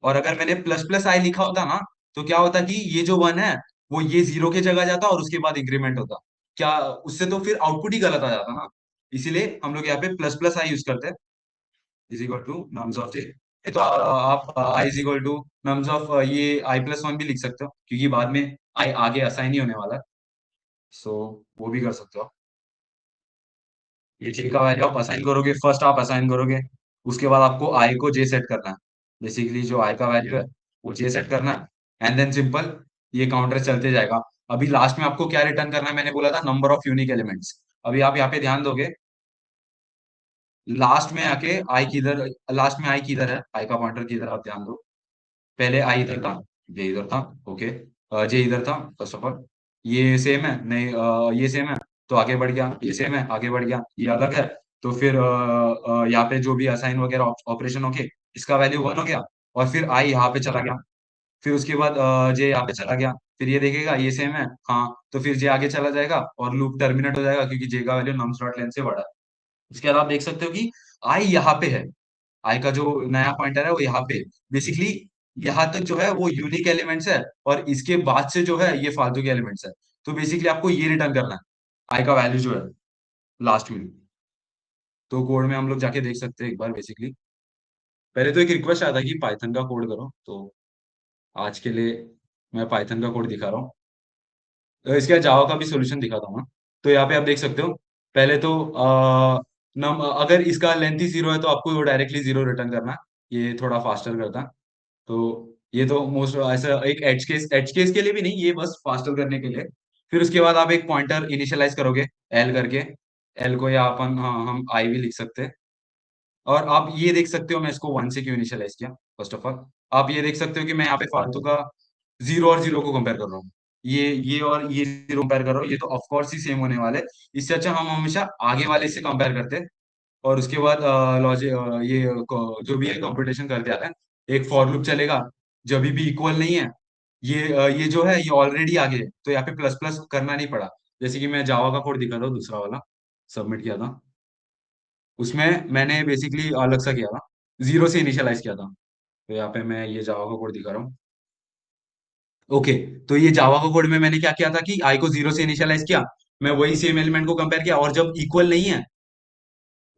और अगर मैंने प्लस प्लस आई लिखा होता ना, तो क्या होता कि ये जो वन है वो ये जीरो के जगह जाता और उसके बाद इंक्रीमेंट होता। क्या, उससे तो फिर आउटपुट ही गलत आ जाता ना। इसीलिए हम लोग यहाँ पे प्लस प्लस आई यूज करते हैं, is equal to nums of j. तो आप i is equal to nums of ये आई प्लस वन भी लिख सकते हो, क्योंकि बाद में आई आगे असाइन ही होने वाला है। सो वो भी कर सकते हो। ये जे का वैल्यू आप असाइन करोगे, फर्स्ट आप असाइन करोगे, उसके बाद आपको आई को जे सेट करना है। बेसिकली जो आई का वैल्यू है वो जे सेट करना है, एंड देन सिंपल ये काउंटर चलते जाएगा। अभी लास्ट में आपको क्या रिटर्न करना है, मैंने बोला था नंबर ऑफ यूनिक एलिमेंट्स। अभी आप यहाँ पे ध्यान दोगे, लास्ट में आके आई किधर, लास्ट में आई किधर है, आई का पॉइंटर किधर, आप ध्यान दो। पहले आई इधर था, जे इधर था, ओके, जे इधर था फर्स्ट ऑफ ऑल। ये सेम है नहीं, ये सेम है तो आगे बढ़ गया, ये सेम है आगे बढ़ गया, ये अलग है तो फिर यहाँ पे जो भी असाइन वगैरह ऑपरेशन होके इसका वैल्यू वन हो गया, और फिर आई यहाँ पे चला गया, फिर उसके बाद जे यहाँ पे चला गया, फिर ये देखेगा ये सेम है, हाँ तो फिर जे आगे चला जाएगा और लूप टर्मिनेट हो जाएगा, क्योंकि जे का वैल्यू नम्स डॉट लेंथ से बड़ा है। इसके बाद आप देख सकते हो कि आई यहाँ पे है, आई का जो नया पॉइंटर है वो यहाँ पे, बेसिकली यहाँ तक जो है वो यूनिक एलिमेंट्स है, और इसके बाद से जो है ये फालतू के एलिमेंट्स है। तो बेसिकली आपको ये रिटर्न करना है, आई का वैल्यू जो है लास्ट में। तो कोड में हम लोग जाके देख सकते हैं एक बार। बेसिकली पहले तो एक रिक्वेस्ट आया था कि पाइथन का कोड करो, तो आज के लिए मैं पाइथन का कोड दिखा रहा हूँ। तो इसके बाद जावा का भी सोल्यूशन दिखाता हूँ मैं। तो यहाँ पे आप देख सकते हो, पहले तो अगर इसका लेंथ ही जीरो है तो आपको वो डायरेक्टली जीरो रिटर्न करना है, ये थोड़ा फास्टर करता है। तो ये तो मोस्ट ऐसा एक एज केस के लिए भी नहीं, ये बस फास्टर करने के लिए। फिर उसके बाद आप एक पॉइंटर इनिशियलाइज करोगे एल करके, एल को या अपन, हाँ हम आई भी लिख सकते हैं। और आप ये देख सकते हो मैं इसको वन से क्यों इनिशियलाइज किया। फर्स्ट ऑफ ऑल आप ये देख सकते हो कि मैं यहाँ पे फालतू का जीरो और जीरो को कंपेयर कर रहा हूँ, ये और ये जीरो कंपेयर कर रहा हूँ, ये तो ऑफकोर्स ही सेम होने वाले। इससे अच्छा हम हमेशा आगे वाले से कंपेयर करते हैं, और उसके बाद लॉजिक ये जो भी है कंप्यूटेशन करते आते हैं। एक फॉर लूप चलेगा, जब भी इक्वल नहीं है, ये जो है ये ऑलरेडी आगे है, तो यहाँ पे प्लस प्लस करना नहीं पड़ा। जैसे कि मैं जावा का कोड दिखा था दूसरा वाला, सबमिट किया था, उसमें मैंने बेसिकली अलग सा किया था, जीरो से इनिशियलाइज किया था। तो यहाँ पे मैं ये जावा का कोड दिखा रहा हूँ। ओके, तो ये जावा का कोड में मैंने क्या किया था कि आई को जीरो से इनिशियलाइज किया, मैं वही सेम एलिमेंट को कंपेयर किया, और जब इक्वल नहीं है,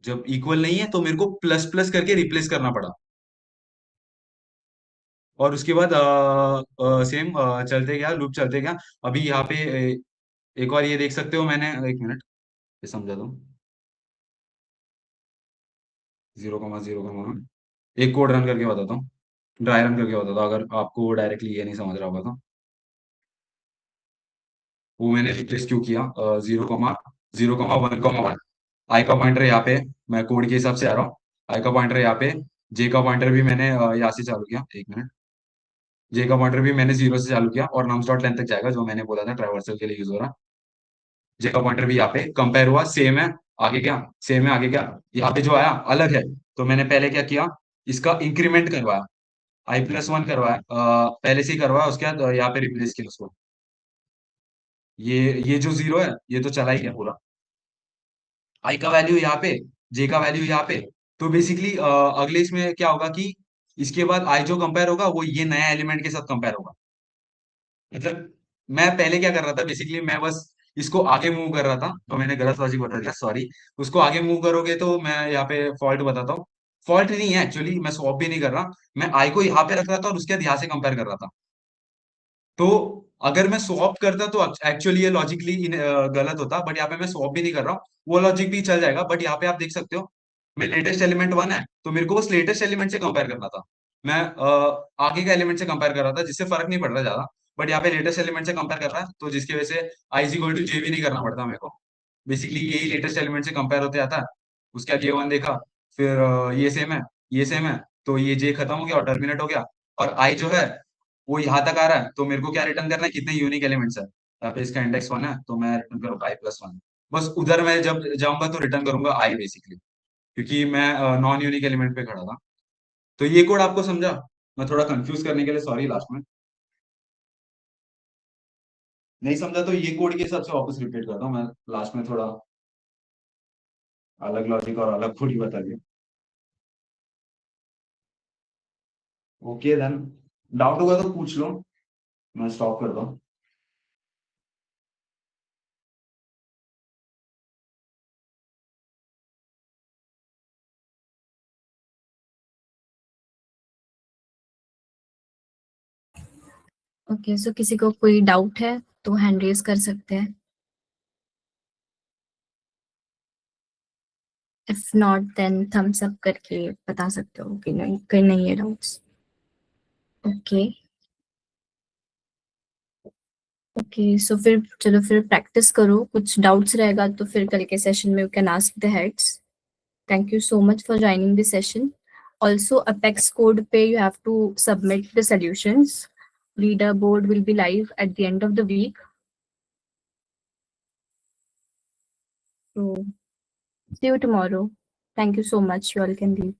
जब इक्वल नहीं है तो मेरे को प्लस प्लस करके रिप्लेस करना पड़ा। और उसके बाद सेम चलते गया, लूप चलते गया। अभी यहाँ पे एक और ये देख सकते हो, मैंने एक मिनट ये समझा दूं, जीरो कमा एक कोड रन करके बताता हूँ, ड्राई रन करके बताता हूँ, अगर आपको डायरेक्टली ये नहीं समझ रहा होगा तो। वो मैंने रिप्लेस क्यों किया, जीरो कमा वन, आई का पॉइंटर यहाँ पे, मैं कोड के हिसाब से आ रहा हूँ, आई का पॉइंटर यहाँ पे, जे का पॉइंटर भी मैंने यहाँ से चालू किया, एक मिनट, जे का पॉइंटर भी मैंने जीरो से चालू किया, और नम्स डॉट लेंथ तक जाएगा जो मैंने बोला था ट्रावर्सल के लिए यूज हो रहा। जे का पॉइंटर भी यहाँ पे कंपेयर हुआ, सेम है, आगे क्या, सेम है आगे क्या, यहाँ पे जो आया अलग है, तो मैंने पहले क्या किया, इसका इंक्रीमेंट करवाया। i+1 करवाया, पहले से ही करवाया, उसके बाद यहाँ पे रिप्लेस किया उसको। ये जो 0 है ये तो चला ही गया पूरा। आई का वैल्यू यहाँ पे, जे का वैल्यू यहाँ पे। तो बेसिकली अगले इसमें क्या होगा कि इसके बाद आई जो कंपेयर होगा वो ये नया एलिमेंट के साथ कंपेयर होगा। मतलब मैं पहले क्या कर रहा था, बेसिकली मैं बस इसको आगे मूव कर रहा था, तो मैंने गलत लॉजिक बता दिया, सॉरी। उसको आगे मूव करोगे तो मैं यहाँ पे फॉल्ट बताता हूँ। फॉल्ट नहीं है एक्चुअली, मैं स्वैप भी नहीं कर रहा, मैं आई को यहाँ पे रख रहा था और उसके बाद यहाँ से कंपेयर कर रहा था। तो अगर मैं स्वैप करता तो एक्चुअली ये लॉजिकली गलत होता, बट यहाँ पे मैं स्वैप भी नहीं कर रहा हूँ, वो लॉजिक भी चल जाएगा। बट यहाँ पे आप देख सकते हो मैं लेटेस्ट एलिमेंट 1 है, तो मेरे को उस लेटेस्ट एलिमेंट से कंपेयर करना था। मैं आगे का एलिमेंट से कंपेयर कर रहा था, जिससे फर्क नहीं पड़ रहा ज्यादा। बट यहाँ पे लेटेस्ट एलिमेंट से कंपेयर कर रहा है, तो जिसकी वजह से आई इज इक्वल टू जे भी नहीं करना पड़ता मेरे को। बेसिकली यही लेटेस्ट एलिमेंट से कंपेयर होते आता है। उसके बाद ये 1 देखा, फिर ये सेम है, ये सेम है, तो ये जे खत्म हो गया और टर्मिनेट हो गया। और आई जो है वो यहाँ तक आ रहा है, तो मेरे को क्या रिटर्न करना है, कितने यूनिक एलिमेंट्स है। यहाँ पे इसका इंडेक्स 1 है, तो मैं रिटर्न करूंगा i+1। बस उधर मैं जब जाऊंगा तो रिटर्न करूंगा आई बेसिकली, क्योंकि मैं नॉन यूनिक एलिमेंट पे खड़ा था। तो ये कोड आपको समझा? मैं थोड़ा कंफ्यूज करने के लिए सॉरी लास्ट में। नहीं समझा तो ये कोड के हिसाब से वापस रिपीट करता हूँ मैं, लास्ट में थोड़ा अलग लॉजिक और अलग कोड ही बता दिया। ओके देन, डाउट होगा तो पूछ लो, मैं स्टॉप करता हूँ। ओके, सो किसी को कोई डाउट है तो हैंड रेज कर सकते हैं। If not then thumbs up करके बता सकते हो कि नहीं, कहीं नहीं है डाउट्स। ओके ओके, सो फिर चलो फिर प्रैक्टिस करो, कुछ डाउट्स रहेगा तो फिर कल के सेशन में you can ask the heads. Thank you so much for joining this session. Also, Apex code पे you have to submit the solutions. Leaderboard will be live at the end of the week. So, see you tomorrow. Thank you so much. You all can leave.